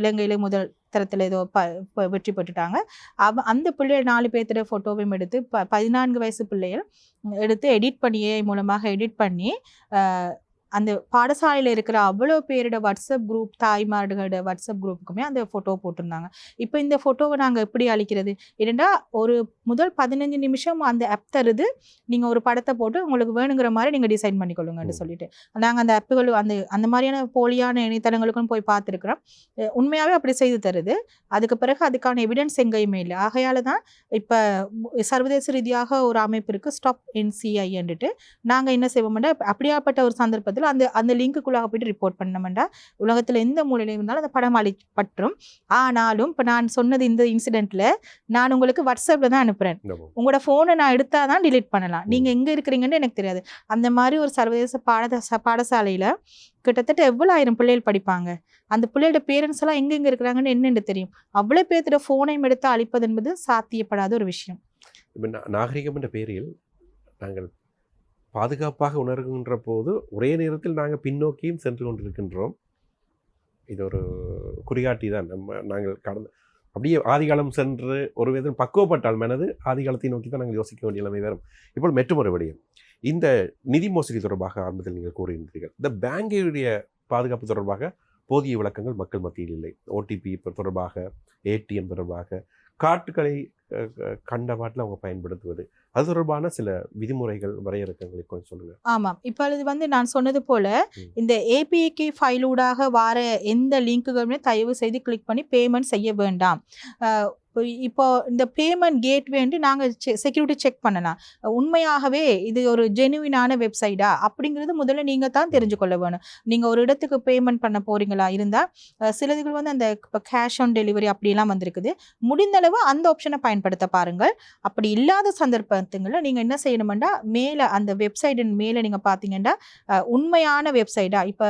இலங்கையில முதல் தரத்தில் ஏதோ வெற்றி பெற்றுட்டாங்க. அந்த பிள்ளைகள் 4 பேர்த்தோட ஃபோட்டோவையும் எடுத்து 14 வயசு பிள்ளைகள் எடுத்து எடிட் பண்ணி ஏஐ மூலமாக எடிட் பண்ணி அந்த பாடசாலையில் இருக்கிற அவ்வளோ பேரோட வாட்ஸ்அப் குரூப் தாய்மார்களோட வாட்ஸ்அப் குரூப்புக்குமே அந்த ஃபோட்டோ போட்டிருந்தாங்க. இப்போ இந்த ஃபோட்டோவை நாங்கள் எப்படி அழிக்கிறது? ஏன்னா ஒரு முதல் 15 நிமிஷம் அந்த ஆப் தருது, நீங்கள் ஒரு படத்தை போட்டு உங்களுக்கு வேணுங்கிற மாதிரி நீங்கள் டிசைன் பண்ணிக்கொள்ளுங்கன்னு சொல்லிட்டு நாங்கள் அந்த ஆப்புகள் அந்த மாதிரியான போலியான இணையதளங்களுக்கும் போய் பார்த்துருக்குறோம். உண்மையாகவே அப்படி செய்து தருது. அதுக்கு பிறகு அதுக்கான எவிடன்ஸ் எங்கேயுமே இல்லை. ஆகையால் தான் இப்போ சர்வதேச ரீதியாக ஒரு அமைப்பு இருக்குது, ஸ்டாப் NCI. நாங்கள் என்ன செய்வோம்னா அப்படியாப்பட்ட ஒரு சந்தர்ப்பத்தில் அந்த லிங்க்குள்ளாக போயிட்டு ரிப்போர்ட் பண்ணோம்டா உலகத்தில் எந்த மூலையில இருந்தாலும் அந்த படம் அழிப்பற்றும். ஆனாலும் இப்போ நான் சொன்னது இந்த இன்சிடென்ட்ல நான் உங்களுக்கு வாட்ஸ்அப்ல தான் அனுப்புறேன். உங்களோட போனை நான் எடுத்தாதான் டிலீட் பண்ணலாம். நீங்க எங்க இருக்கிறீங்கன்னு எனக்கு தெரியாது. அந்த மாதிரி ஒரு சர்வதேச பாடசாலையில கிட்டத்தட்ட எவ்வளவு 1000 பிள்ளைகள் படிப்பாங்க. அந்த பிள்ளையோட பேரண்ட்ஸ் எல்லாம் எங்கெங்க இருக்கிறாங்கன்னு என்னென்னு தெரியும். அவ்வளவு பேர்த்தோட போனையும் எடுத்து அழிப்பது என்பது சாத்தியப்படாத ஒரு விஷயம். நாகரிகம் என்ற பேரில் நாங்கள் பாதுகாப்பாக உணர்கின்ற போது ஒரே நேரத்தில் நாங்கள் பின்னோக்கியும் சென்று கொண்டிருக்கின்றோம். இது ஒரு குறிகாட்டி தான். நாங்கள் கடந்த அப்படியே ஆதிகாலம் சென்று ஒரு விதத்தில் பக்குவப்பட்டால் மனது ஆதிகாலத்தை நோக்கி தான் நாங்கள் யோசிக்க வேண்டிய நிலைமை வரும். இப்போ மற்றொரு விடயம், இந்த நிதி மோசடி தொடர்பாக ஆரம்பத்தில் நீங்கள் கூறுகின்றீர்கள். இந்த பேங்குடைய பாதுகாப்பு தொடர்பாக போதிய விளக்கங்கள் மக்கள் மத்தியில் இல்லை. ஓடிபி தொடர்பாக, ஏடிஎம் தொடர்பாக, கார்டுகளை கண்டபாட்டில் அவங்க பயன்படுத்துவது, அது தொடர்பான சில விதிமுறைகள் வரையறுக்கங்களை கொஞ்சம் சொல்லுங்க. ஆமாம். இப்பொழுது வந்து நான் சொன்னது போல இந்த ஏபிகே ஃபைலூடாக வார எந்த லிங்க்குகளுமே தயவு செய்து கிளிக் பண்ணி பேமெண்ட் செய்ய வேண்டாம். இப்போ இந்த பேமெண்ட் கேட்வே நாங்கள் செக்யூரிட்டி செக் பண்ணலாம். உண்மையாகவே இது ஒரு ஜெனுவினான வெப்சைட்டா அப்படிங்கிறது முதல்ல நீங்கள் தான் தெரிஞ்சுக்கொள்ள வேணும். நீங்கள் ஒரு இடத்துக்கு பேமெண்ட் பண்ண போறீங்களா இருந்தால் சிலதுகள் வந்து அந்த இப்போ கேஷ் ஆன் டெலிவரி அப்படிலாம் வந்திருக்குது. முடிந்தளவு அந்த ஆப்ஷனை பயன்படுத்த பாருங்கள். அப்படி இல்லாத சந்தர்ப்பத்துங்களில் நீங்கள் என்ன செய்யணுமெண்டா மேலே அந்த வெப்சைட்டின் மேலே நீங்கள் பார்த்தீங்கன்னா உண்மையான வெப்சைட்டா, இப்போ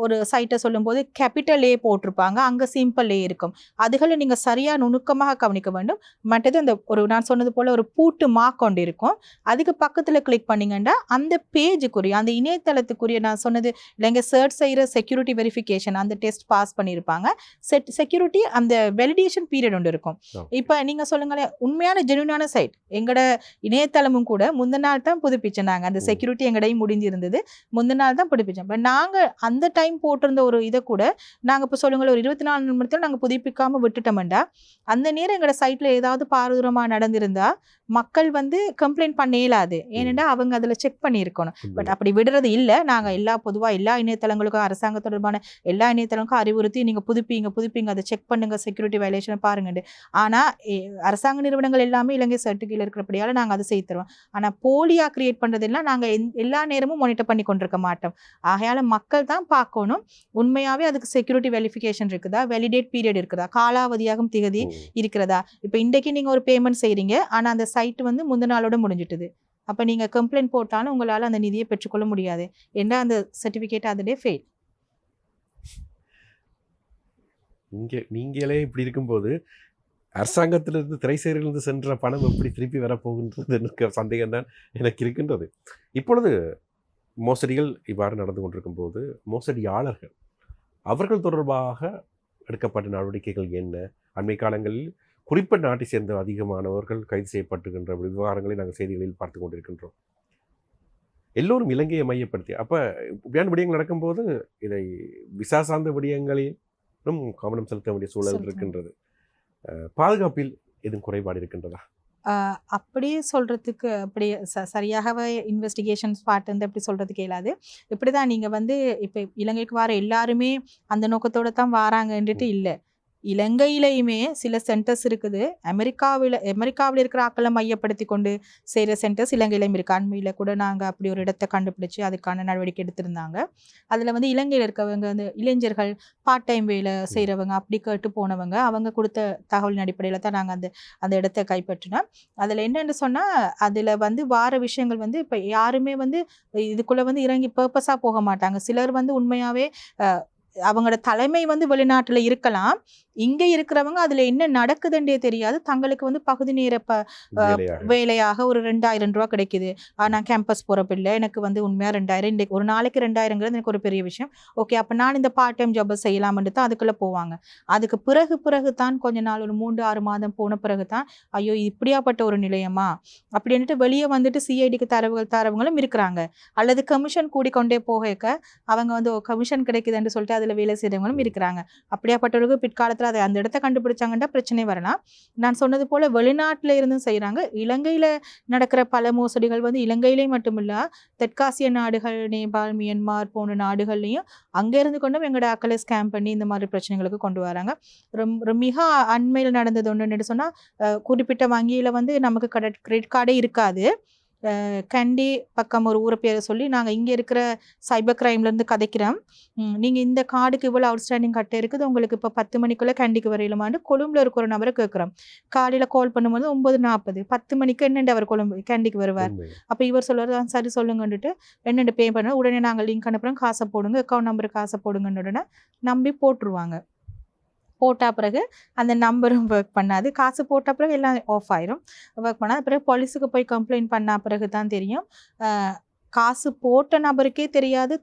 ஒரு சைட்டை சொல்லும்போது கேபிட்டல் ஏ போட்டிருப்பாங்க, அங்கே சிம்பிள் ஏ இருக்கும். அதுகளை நீங்கள் சரியாக நுணுக்கமாக கவனிக்க வேண்டும். மற்றது அந்த ஒரு நான் சொன்னது போல ஒரு பூட்டு மார்க் கொண்டு இருக்கும், அதுக்கு பக்கத்தில் கிளிக் பண்ணீங்கன்னா அந்த பேஜுக்குரிய அந்த இணையதளத்துக்குரிய நான் சொன்னது இல்லைங்க சர்ச் செய்கிற செக்யூரிட்டி வெரிஃபிகேஷன் அந்த டெஸ்ட் பாஸ் பண்ணியிருப்பாங்க. செக்யூரிட்டி அந்த வெலிடேஷன் பீரியட் ஒன்று இருக்கும். இப்போ நீங்கள் சொல்லுங்களேன், உண்மையான ஜெனுவினான சைட் எங்களோட இணையதளமும் கூட முந்தின நாள் தான் புதுப்பிச்சோம். நாங்கள் அந்த செக்யூரிட்டி எங்கடையும் முடிஞ்சிருந்தது, முந்தின நாள் தான் புதுப்பிச்சோம். இப்போ நாங்கள் அந்த டைம் போட்டிருந்த ஒரு இதை கூட நாங்கள் இப்போ சொல்லுங்களேன் ஒரு 24 நிமிடத்தில் நாங்கள் புதுப்பிக்காமல் விட்டுட்டோம்டா அந்த நேரம் எங்களோட சைட்ல ஏதாவது பாரதூரமா நடந்திருந்தா மக்கள் வந்து கம்ப்ளைண்ட் பண்ண இயலாது. ஏனென்றா அவங்க அதில் செக் பண்ணியிருக்கணும். பட் அப்படி விடுறது இல்லை. நாங்கள் பொதுவாக எல்லா இணையதளங்களுக்கும் அரசாங்க தொடர்பான எல்லா இணையதளங்களுக்கும் அறிவுறுத்தி நீங்கள் புதுப்பிங்க அதை செக் பண்ணுங்க, செக்யூரிட்டி வயலேஷனை பாருங்கண்டு. ஆனால் அரசாங்க நிறுவனங்கள் எல்லாமே இலங்கை சர்டிஃபிகேட் இருக்கிறபடியால் நாங்கள் அதை செய்து தருவோம். ஆனால் போலியாக கிரியேட் பண்ணுறதெல்லாம் நாங்கள் எல்லா நேரமும் மானிட்டர் பண்ணி கொண்டிருக்க மாட்டோம். ஆகையால் மக்கள் தான் பார்க்கணும் உண்மையாகவே அதுக்கு செக்யூரிட்டி வெரிஃபிகேஷன் இருக்குதா, வெலிடேட் பீரியட் இருக்குதா, காலாவதியாகும் திகதி இருக்கிறதா. இப்போ இன்றைக்கு நீங்கள் ஒரு பேமெண்ட் செய்கிறீங்க, ஆனால் அந்த சைட் வந்து முந்தின நாளோட முடிஞ்சிட்டுது. அப்போ நீங்கள் கம்ப்ளைண்ட் போட்டாலும் உங்களால் அந்த நிதியை பெற்றுக்கொள்ள முடியாது. ஏன்னா அந்த சர்டிஃபிகேட் அதிலே ஃபெயில். நீங்களே இப்படி இருக்கும்போது அரசாங்கத்திலிருந்து திரைசேரிலிருந்து சென்ற பணம் எப்படி திருப்பி வரப்போகின்றது எனக்கு சந்தேகம் தான் எனக்கு இருக்கின்றது. இப்பொழுது மோசடிகள் இவ்வாறு நடந்து கொண்டிருக்கும் போது மோசடியாளர்கள் அவர்கள் தொடர்பாக எடுக்கப்பட்ட நடவடிக்கைகள் என்ன? அண்மை காலங்களில் குறிப்பிட்ட நாட்டை சேர்ந்த அதிகமானவர்கள் கைது செய்யப்பட்டுகின்ற விவகாரங்களை நாங்கள் செய்திகளில் பார்த்து கொண்டிருக்கின்றோம். எல்லோரும் இலங்கையை மையப்படுத்தி அப்போ இப்படியான விடயங்கள் நடக்கும்போது இதை விசா சார்ந்த விடயங்களிலும் கவனம் செலுத்த வேண்டிய சூழல் இருக்கின்றது. பாதுகாப்பில் எதுவும் குறைபாடு இருக்கின்றதா? அப்படியே சொல்றதுக்கு அப்படியே சரியாகவே இன்வெஸ்டிகேஷன்ஸ் பார்ட் வந்து அப்படி சொல்றதுக்கு இயலாது. இப்படிதான் நீங்க வந்து இப்போ இலங்கைக்கு வர எல்லாருமே அந்த நோக்கத்தோட தான் வாராங்கன்ட்டு இல்லை. இலங்கையிலையுமே சில சென்டர்ஸ் இருக்குது. அமெரிக்காவில் இருக்கிற ஆக்களை மையப்படுத்தி கொண்டு செய்கிற சென்டர்ஸ் இலங்கையிலையும் இருக்குது. அண்மையில் கூட நாங்கள் அப்படி ஒரு இடத்தை கண்டுபிடிச்சி அதுக்கான நடவடிக்கை எடுத்திருந்தாங்க. அதில் வந்து இலங்கையில் இருக்கவங்க வந்து இளைஞர்கள் பார்ட் டைம் வேலை செய்கிறவங்க அப்படி கேட்டு போனவங்க அவங்க கொடுத்த தகவலின் அடிப்படையில் தான் நாங்கள் அந்த இடத்தை கைப்பற்றினோம். அதில் என்னென்னு சொன்னால் அதில் வந்து வார விஷயங்கள் வந்து இப்போ யாருமே வந்து இதுக்குள்ளே வந்து இறங்கி பர்பஸாக போக மாட்டாங்க. சிலர் வந்து உண்மையாகவே அவங்களோட தலைமை வந்து வெளிநாட்டில் இருக்கலாம். இங்கே இருக்கிறவங்க அதில் என்ன நடக்குதுன்றே தெரியாது. தங்களுக்கு வந்து பகுதி நேர வேலையாக ஒரு 2000 ரூபா கிடைக்குது. நான் கேம்பஸ் போகிற பிள்ளை, எனக்கு வந்து உண்மையாக 2000, இன்றைக்கு ஒரு நாளைக்கு 2000ங்கிறது எனக்கு ஒரு பெரிய விஷயம். ஓகே, அப்போ நான் இந்த பார்ட் டைம் ஜாப்பை செய்யலாம்னு தான் அதுக்குள்ளே போவாங்க. அதுக்கு பிறகு தான் கொஞ்ச நாள் ஒரு 3-6 மாதம் போன பிறகு தான் ஐயோ இப்படியாப்பட்ட ஒரு நிலையமா அப்படின்ட்டு வெளியே வந்துட்டு சிஐடிக்கு தரவங்களும் இருக்கிறாங்க. அல்லது கமிஷன் கூடிக்கொண்டே போக அவங்க வந்து கமிஷன் கிடைக்குதுன்னு சொல்லிட்டு அதில் வேலை செய்கிறவங்களும் இருக்கிறாங்க. அப்படியாப்பட்டவர்களுக்கு பிற்காலத்தில் அதை அந்த இடத்த கண்டுபிடிச்சாங்கன்னா பிரச்சனை வரலாம். நான் சொன்னது போல வெளிநாட்டில் இருந்தும் செய்கிறாங்க. இலங்கையில் நடக்கிற பல மோசடிகள் வந்து இலங்கையிலே மட்டுமில்ல, தெற்காசிய நாடுகள், நேபாள், மியன்மார் போன்ற நாடுகள்லையும் அங்கே இருந்து கொண்டும் எங்களோட ஆக்களை ஸ்கேம் பண்ணி இந்த மாதிரி பிரச்சனைகளுக்கு கொண்டு வராங்க. மிக அண்மையில் நடந்தது ஒன்றுன்னு சொன்னால், குறிப்பிட்ட வங்கியில் வந்து நமக்கு கிரெடிட் கார்டே இருக்காது. கண்டி பக்கம் ஒரு ஊரை பேரை சொல்லி நாங்கள் இங்கே இருக்கிற சைபர் கிரைம்லேருந்து கதைக்கிறோம். நீங்கள் இந்த கார்டுக்கு இவ்வளோ அவுட்ஸ்டாண்டிங் கட்ட இருக்குது, உங்களுக்கு இப்போ 10 மணிக்குள்ளே கண்டிக்கு வரையிலுமான்னு கொழும்பில் இருக்கிற ஒரு நபரை கேட்குறோம். காலையில் கால் பண்ணும்போது 9:40, 10 மணிக்கு என்னென்று அவர் கண்டிக்கு வருவார். அப்போ இவர் சொல்லுவார் சரி சொல்லுங்கன்னுட்டு என்னென்று பே பண்ண உடனே நாங்கள் லிங்க் அனுப்புகிறோம், காசை போடுங்க, அக்கௌண்ட் நம்பருக்கு காசை போடுங்கன்னு உடனே நம்பி போட்டுருவாங்க. போட்டால் பிறகு அந்த நம்பரும் ஒர்க் பண்ணாது. காசு போட்ட பிறகு எல்லாம் ஆஃப் ஆயிரும். ஒர்க் பண்ணாது. பிறகு போலீஸுக்கு போய் கம்ப்ளைண்ட் பண்ண பிறகு தான் தெரியும் காசு போட்ட நபருக்கே தெரியாது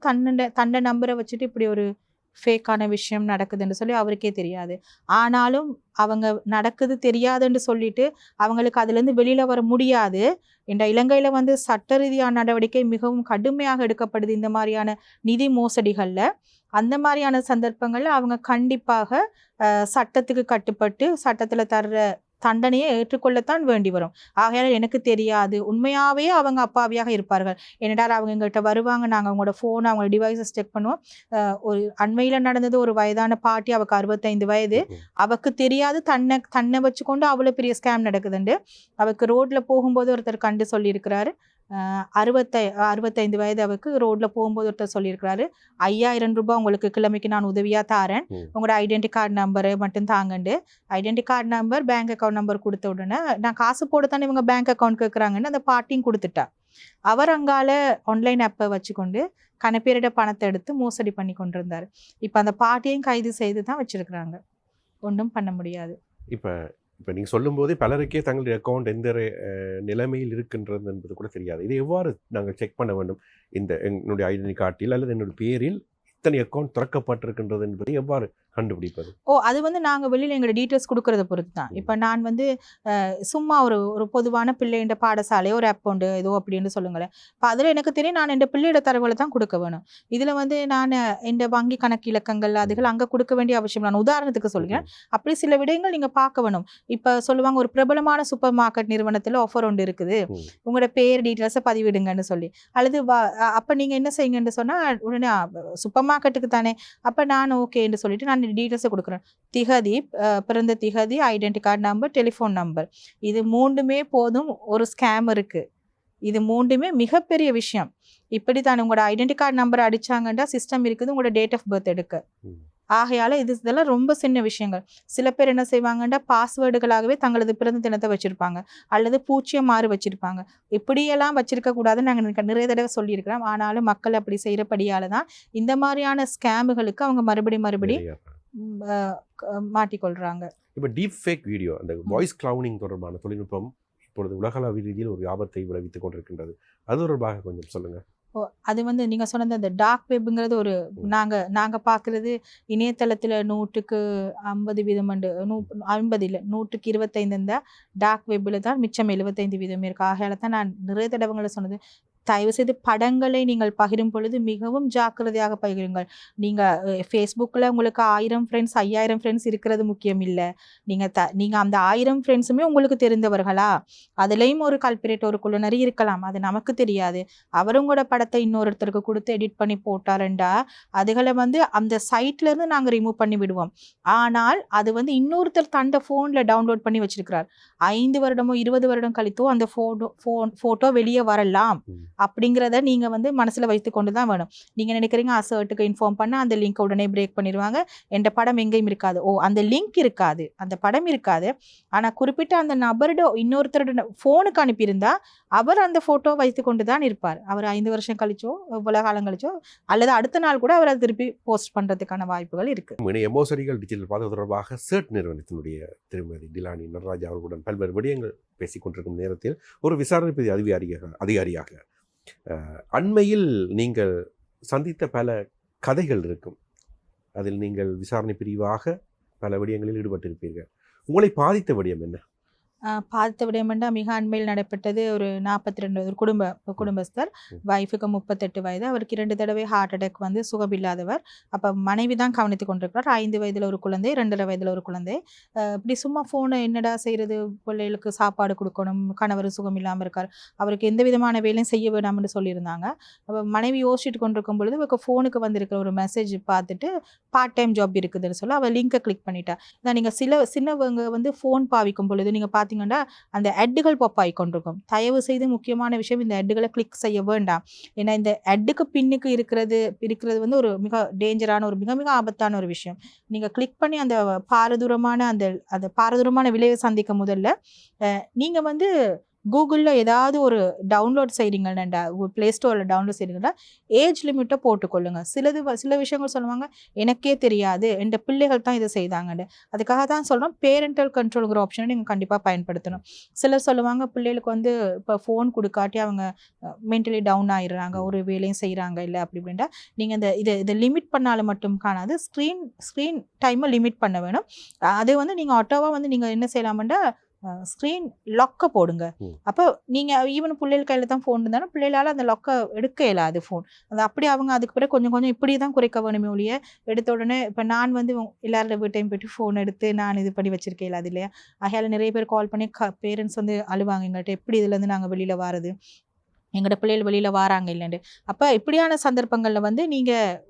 தன்னை நம்பரை வச்சுட்டு இப்படி ஒரு ஃபேக்கான விஷயம் நடக்குதுன்னு சொல்லி அவருக்கே தெரியாது. ஆனாலும் அவங்க நடக்குது தெரியாதுன்னு சொல்லிட்டு அவங்களுக்கு அதுலேருந்து வெளியில் வர முடியாது. இந்த இலங்கையில் வந்து சட்ட ரீதியான நடவடிக்கை மிகவும் கடுமையாக எடுக்கப்படுது இந்த மாதிரியான நிதி மோசடிகளில். அந்த மாதிரியான சந்தர்ப்பங்களில் அவங்க கண்டிப்பாக சட்டத்துக்கு கட்டுப்பட்டு சட்டத்தில் தர்ற தண்டனையை ஏற்றுக்கொள்ளத்தான் வேண்டி வரும். ஆகையால் எனக்கு தெரியாது, உண்மையாகவே அவங்க அப்பாவியாக இருப்பார்கள். என்னடா அவங்க எங்கள்கிட்ட வருவாங்க, நாங்கள் அவங்களோட ஃபோன் அவங்களோட டிவைசஸ் செக் பண்ணுவோம். ஒரு அண்மையில் நடந்தது, ஒரு வயதான பாட்டி, அவருக்கு 65 வயது, அவருக்கு தெரியாது தன்னை வச்சுக்கொண்டு அவ்வளோ பெரிய ஸ்கேம் நடக்குதுண்டு. அவருக்கு ரோட்டில் போகும்போது ஒருத்தர் கண்டு சொல்லியிருக்கிறாரு. 65 வயது அவருக்கு ரோட்டில் போகும்போது ஒருத்தர் சொல்லியிருக்கிறாரு, 5000 ரூபாய் உங்களுக்கு கிழமைக்கு நான் உதவியாக தாரேன், உங்களோட ஐடென்டி கார்டு நம்பரு மட்டும் தாங்கண்டு. Identity card number, bank account number கொடுத்த உடனே நான் காசு போடத்தானே இவங்க பேங்க் அக்கௌண்ட் கேட்குறாங்கன்னு அந்த பாட்டியும் கொடுத்துட்டா. அவர் அங்கால ஆன்லைன் ஆப்பை வச்சுக்கொண்டு கணப்பேரிட பணத்தை எடுத்து மோசடி பண்ணி கொண்டிருந்தார். இப்போ அந்த பாட்டியையும் கைது செய்து தான் வச்சுருக்குறாங்க. ஒன்றும் பண்ண முடியாது. இப்போ நீங்கள் சொல்லும்போதே பலருக்கே தங்களுடைய அக்கௌண்ட் எந்த நிலைமையில் இருக்கின்றது என்பது கூட தெரியாது. இதை எவ்வாறு நாங்கள் செக் பண்ண வேண்டும்? என்னுடைய ஐடென்டி கார்டில் அல்லது என்னுடைய பேரில் இத்தனை அக்கௌண்ட் திறக்கப்பட்டிருக்கின்றது என்பதை எவ்வாறு கண்டுபிடிப்பது? அது வந்து நாங்கள் வெளியில் எங்களோட டீட்டெயில்ஸ் கொடுக்கறத பொறுத்து தான். இப்போ நான் வந்து சும்மா ஒரு பொதுவான பிள்ளைன்ற பாடசாலையோ ஒரு அக்கௌண்ட் ஏதோ அப்படின்னு சொல்லுங்களேன். இப்போ அதில் எனக்கு தெரியும் நான் என் பிள்ளையோட தரவுகளை தான் கொடுக்க வேணும். இதில் வந்து நான் என் வங்கி கணக்கு இலக்கங்கள் அதுகள் அங்கே கொடுக்க வேண்டிய அவசியம். நான் உதாரணத்துக்கு சொல்கிறேன். அப்படி சில விடயங்கள் நீங்கள் பார்க்க வேணும். இப்போ சொல்லுவாங்க, ஒரு பிரபலமான சூப்பர் மார்க்கெட் நிறுவனத்தில் ஆஃபர் ஒன்று இருக்குது, உங்களோட பேர் டீட்டெயில்ஸை பதிவிடுங்கன்னு சொல்லி. அல்லது அப்போ நீங்கள் என்ன செய்யுங்கன்னு சொன்னால் உடனே சூப்பர் மார்க்கெட்டுக்கு தானே, அப்போ நான் ஓகேன்னு சொல்லிட்டு நான் டீட்டெயில்ஸை கொடுக்குறேன். திகதி, பிறந்த திகதி, identity card number, telephone number, இது 3மே போதும். ஒரு ஸ்கேம் இருக்குது. இது 3மே மிகப்பெரிய விஷயம். இப்படி தான் உங்களோட ஐடென்டி கார்டு நம்பர் அடிச்சாங்கன்னா சிஸ்டம் இருக்குது உங்களோட டேட் ஆஃப் பர்த் எடுக்க. ஆகையால் இதெல்லாம் ரொம்ப சின்ன விஷயங்கள். சில பேர் என்ன செய்வாங்கன்னா பாஸ்வேர்டுகளாகவே தங்களது பிறந்த தினத்தை வச்சுருப்பாங்க, அல்லது பூச்சியை மாறு வச்சுருப்பாங்க. இப்படியெல்லாம் வச்சுருக்கக்கூடாதுன்னு நாங்கள் நிறைய தடவை சொல்லியிருக்கிறோம். ஆனாலும் மக்கள் அப்படி செய்கிறபடியால் தான் இந்த மாதிரியான ஸ்கேமுகளுக்கு அவங்க மறுபடியும் மாட்டிக்கொள்கிறாங்க. இப்போ டீப் ஃபேக் வீடியோ, அந்த வாய்ஸ் கிளவுனிங் தொடர்பான தொழில்நுட்பம் இப்பொழுது உலகளவில் ரீதியில் ஒரு ஆபத்தை விளைவித்துக் கொண்டிருக்கின்றது. அது தொடர்பாக கொஞ்சம் சொல்லுங்கள். அது வந்து நீங்க சொன்னது அந்த டார்க் வெப்ங்கிறது ஒரு நாங்க பார்க்குறது இணையதளத்தில் 100க்கு 50% 50 இல்லை 100க்கு 25 இந்த டார்க் வெப்பில் தான் மிச்சம் 75% இருக்கு. ஆகையால தான் நான் நிறைய தடவைகளை சொன்னது, தயவு செய்து படங்களை நீங்கள் பகிரும் பொழுது மிகவும் ஜாக்கிரதையாக பகிருங்கள். நீங்க ஃபேஸ்புக்கில் உங்களுக்கு 1000 ஃப்ரெண்ட்ஸ் 5000 ஃப்ரெண்ட்ஸ் இருக்கிறது முக்கியம் இல்லை. நீங்க அந்த 1000 ஃப்ரெண்ட்ஸுமே உங்களுக்கு தெரிந்தவர்களா, அதுலேயும் ஒரு கல்பிரேட் ஒரு குழுநரி இருக்கலாம், அது நமக்கு தெரியாது. அவர் உங்களோட படத்தை இன்னொருத்தருக்கு கொடுத்து எடிட் பண்ணி போட்டாருண்டா அதுகளை வந்து அந்த சைட்ல இருந்து நாங்கள் ரிமூவ் பண்ணி விடுவோம். ஆனால் அது வந்து இன்னொருத்தர் தண்ட ஃபோனில் டவுன்லோட் பண்ணி வச்சிருக்கிறார். 5 வருடமோ 20 வருடம் கழித்தோ அந்த ஃபோட்டோ வெளியே வரலாம். அப்படிங்கிறத நீங்க வந்து மனசுல வைத்து கொண்டு தான் வேணும். நீங்க நினைக்கிறீங்க அசர்ட்டுக்கு இன்ஃபார்ம் பண்ண அந்த லிங்க் உடனே பிரேக் பண்ணிடுவாங்க, எந்த படம் எங்கேயும் இருக்காது. அந்த லிங்க் இருக்காது, அந்த படம் இருக்காது. ஆனா குறிப்பிட்ட அந்த நபரோட இன்னொருத்தரோட ஃபோனுக்கு அனுப்பியிருந்தா அவர் அந்த ஃபோட்டோ வைத்து கொண்டு தான் இருப்பார். அவர் 5 வருஷம் கழிச்சோ இவ்வளவு காலம் கழிச்சோ அல்லது அடுத்த நாள் கூட அவர் அதை திருப்பி போஸ்ட் பண்றதுக்கான வாய்ப்புகள் இருக்கு. இணைய மோசடிகள் டிஜிட்டல் பாதுகாப்பு தொடர்பாக CERT நிறுவனத்தினுடைய திருமதி டிலானி நடராஜா அவர்களுடன் பல்வேறு விடயங்கள் பேசிக் கொண்டிருக்கும் நேரத்தில் ஒரு விசாரணை பிரிவு அதிகாரியாக அண்மையில் நீங்கள் சந்தித்த பல கதைகள் இருக்கும். அதில் நீங்கள் விசாரணை பிரிவாக பல விடயங்களில் ஈடுபட்டிருப்பீர்கள். உங்களை பாதித்த விடயம் என்ன? பாதித்த விடயமெண்டா மிக அண்மையில் நடைபெற்றது. ஒரு 42 ஒரு குடும்பஸ்தர், வைஃபுக்கு 38 வயது, அவருக்கு 2 தடவை ஹார்ட் அட்டாக் வந்து சுகமில்லாதவர். அப்போ மனைவி தான் கவனித்து கொண்டிருக்கிறார். 5 வயதில் ஒரு குழந்தை, 2.5 வயதில் ஒரு குழந்தை. இப்படி சும்மா ஃபோனை என்னடா செய்கிறது, பிள்ளைகளுக்கு சாப்பாடு கொடுக்கணும், கணவர் சுகம் இல்லாமல் இருக்கார், அவருக்கு எந்த விதமான வேலையும் செய்ய வேண்டாம்னு சொல்லியிருந்தாங்க. அப்போ மனைவி யோசிச்சுட்டு கொண்டிருக்கும் பொழுது இவருக்கு ஃபோனுக்கு வந்திருக்கிற ஒரு மெசேஜ் பார்த்துட்டு பார்ட் டைம் ஜாப் இருக்குதுன்னு சொல்லி அவள் லிங்கை கிளிக் பண்ணிட்டா. இதான் நீங்கள் சின்னவங்க வந்து ஃபோன் பாவிக்கும் பொழுது நீங்கள் பார்த்தீங்கன்னா அந்த அட்டுகள் பாப் ஆகிக்கொண்டிருக்கும். தயவு செய்து முக்கியமான விஷயம், இந்த அட்டுகளை கிளிக் செய்ய வேண்டாம். ஏன்னா இந்த அட்டுக்கு பின்னுக்கு இருக்கிறது வந்து ஒரு மிக டேஞ்சரான ஒரு மிக மிக ஆபத்தான ஒரு விஷயம். நீங்கள் கிளிக் பண்ணி அந்த பாரதூரமான விளைவை சந்திக்க முதல்ல நீங்கள் வந்து கூகுளில் ஏதாவது ஒரு டவுன்லோட் செய்கிறீங்கன்னா, ப்ளே ஸ்டோரில் டவுன்லோட் செய்கிறீங்கன்னா ஏஜ் லிமிட்டை போட்டுக்கொள்ளுங்க. சில விஷயங்கள் சொல்லுவாங்க எனக்கே தெரியாது, என் பிள்ளைகள் தான் இதை செய்தாங்கன்னு. அதுக்காக தான் சொல்கிறோம் பேரண்டல் கண்ட்ரோலுங்கிற ஆப்ஷனை நீங்கள் கண்டிப்பாக பயன்படுத்தணும். சிலர் சொல்லுவாங்க பிள்ளைகளுக்கு வந்து இப்போ ஃபோன் கொடுக்காட்டி அவங்க மென்டலி டவுன் ஆயிடுறாங்க, ஒரு வேலையும் செய்கிறாங்க இல்லை அப்படி இப்படின்ட்டா. நீங்கள் இதை லிமிட் பண்ணாலும் மட்டும் காணாது, ஸ்க்ரீன் டைமை லிமிட் பண்ண வேணும். அது வந்து நீங்கள் ஆட்டோவாக வந்து நீங்கள் என்ன செய்யலாம்னா ஸ்க்ரீன் லொக்கை போடுங்க. அப்போ நீங்கள் ஈவன் பிள்ளைகள் கையில் தான் ஃபோன் இருந்தாலும் பிள்ளைகளால் அந்த லொக்கை எடுக்க இயலாது ஃபோன். அது அப்படி அவங்க அதுக்கு பிறகு கொஞ்சம் கொஞ்சம் இப்படி தான் குறைக்க வேணுமே ஒழிய எடுத்த உடனே இப்போ நான் வந்து எல்லாரோட வீட்டையும் போய்ட்டு ஃபோன் எடுத்து நான் இது பண்ணி வச்சிருக்கேன் இல்லாது இல்லையா. ஆகையால் நிறைய பேர் கால் பண்ணி பேரண்ட்ஸ் வந்து அழுவாங்க எங்கள்கிட்ட, எப்படி இதுலேருந்து நாங்கள் வெளியில் வாரது, எங்களோட பிள்ளைகள் வெளியில் வாராங்க இல்லைன்னு. அப்போ இப்படியான சந்தர்ப்பங்களில் வந்து நீங்கள்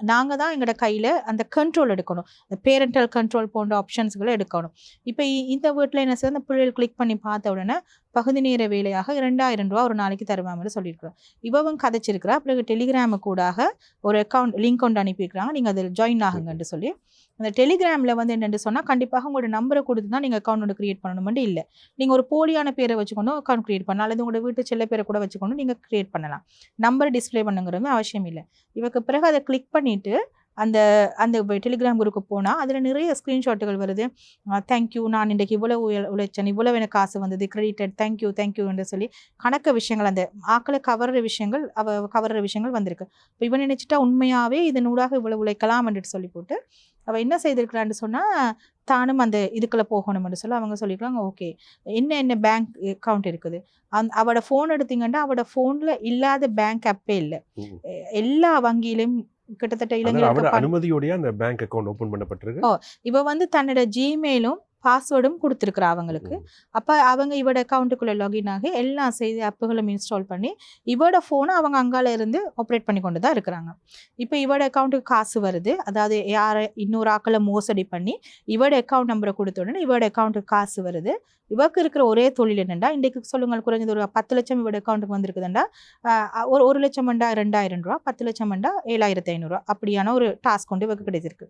நாங்கள் தான் எங்களோட கையில் அந்த கண்ட்ரோல் எடுக்கணும், அந்த பேரண்டல் கண்ட்ரோல் போன்ற ஆப்ஷன்ஸ்களை எடுக்கணும். இப்போ இந்த வீட்டில் என்ன செய்ய, அந்த பிள்ளைகள் கிளிக் பண்ணி பார்த்த உடனே பகுதி நேர வேலையாக 2000 ரூபா ஒரு நாளைக்கு தருவாங்கன்னு சொல்லியிருக்கிறோம். இவங்க கதைச்சிருக்கிறா. அப்புறம் டெலிகிராமு கூடாக ஒரு லிங்க் கொண்டு அனுப்பியிருக்கிறாங்க, நீங்கள் அதில் ஜாயின் ஆகுங்கன்னு சொல்லி. அந்த டெலிகிராமில் வந்து என்னென்னு சொன்னால் கண்டிப்பாக உங்களோட நம்பரை கொடுத்து தான் நீங்கள் அக்கௌண்ட் ஒன்று க்ரியேட் பண்ணணுமெண்டு இல்லை. நீங்கள் ஒரு போலியான பேரை வச்சுக்கொண்டு அக்கௌண்ட் க்ரியேட் பண்ணலாம், அல்லது உங்களோட வீட்டு செல்ல பேரை கூட வச்சுக்கொண்டு நீங்கள் க்ரியேட் பண்ணலாம். நம்பர் டிஸ்பிளே பண்ணுங்கிறது அவசியம் இல்லை. இவருக்கு பிறகு அதை கிளிக் பண்ணிவிட்டு அந்த டெலிகிராம் குரூப்புக்கு போனால் அதில் நிறைய ஸ்க்ரீன்ஷாட்டுகள் வருது. தேங்க்யூ, நான் இன்றைக்கு இவ்வளோ உழைச்சேன், இவ்வளோ எனக்கு காசு வந்தது, கிரெடிட்டட், தேங்க்யூ என்று சொல்லி கணக்க விஷயங்கள், அந்த ஆக்களை கவர்ற விஷயங்கள் வந்திருக்கு. இப்போ இவன் நினைச்சிட்டா உண்மையாகவே இதனூடாக இவ்வளோ உழைக்கலாம் என்று சொல்லி போட்டு அவள் என்ன செய்திருக்கிறான்னு சொன்னால் தானும் அந்த இதுக்குள்ளே போகணும்னு சொல்லி அவங்க சொல்லியிருக்காங்க. ஓகே, என்ன பேங்க் அக்கௌண்ட் இருக்குது, அவட ஃபோன் எடுத்தீங்கன்னா அவட ஃபோனில் இல்லாத பேங்க் ஆப்பே இல்லை. எல்லா வங்கியிலும் கிட்டத்தட்ட இளைஞர்கள் அனுமதியோட அந்த பேங்க் அக்கவுண்ட் ஓபன் பண்ணப்பட்டிருக்கு. இவ வந்து தன்னோட ஜிமெயிலும் பாஸ்வேர்டும் கொடுத்துருக்குறா அவங்களுக்கு. அப்போ அவங்க இவட அக்கௌண்ட்டுக்குள்ளே லாகின் ஆகி எல்லா செய்தி ஆப்புகளும் இன்ஸ்டால் பண்ணி இவட ஃபோனை அவங்க அங்கால இருந்து ஆப்ரேட் பண்ணி கொண்டு தான் இருக்கிறாங்க. இப்போ இவட அக்கௌண்ட்டுக்கு காசு வருது, அதாவது யாரை இன்னொரு ஆக்களை மோசடி பண்ணி இவட அக்கௌண்ட் நம்பரை கொடுத்த உடனே இவட அக்கௌண்ட்டுக்கு காசு வருது. இவருக்கு இருக்கிற ஒரே தொழில் என்னென்னா, இன்றைக்கு சொல்லுங்கள் குறைஞ்சது ஒரு 10 லட்சம் இவட அக்கௌண்ட்டுக்கு வந்திருக்குதுண்டா, ஒரு 1 லட்சம் மண்டா 2000 ரூபா, 10 லட்சம் மண்டா 7500 ரூபா, அப்படியான ஒரு டாஸ்க் கொண்டு இவருக்கு கிடைச்சிருக்கு.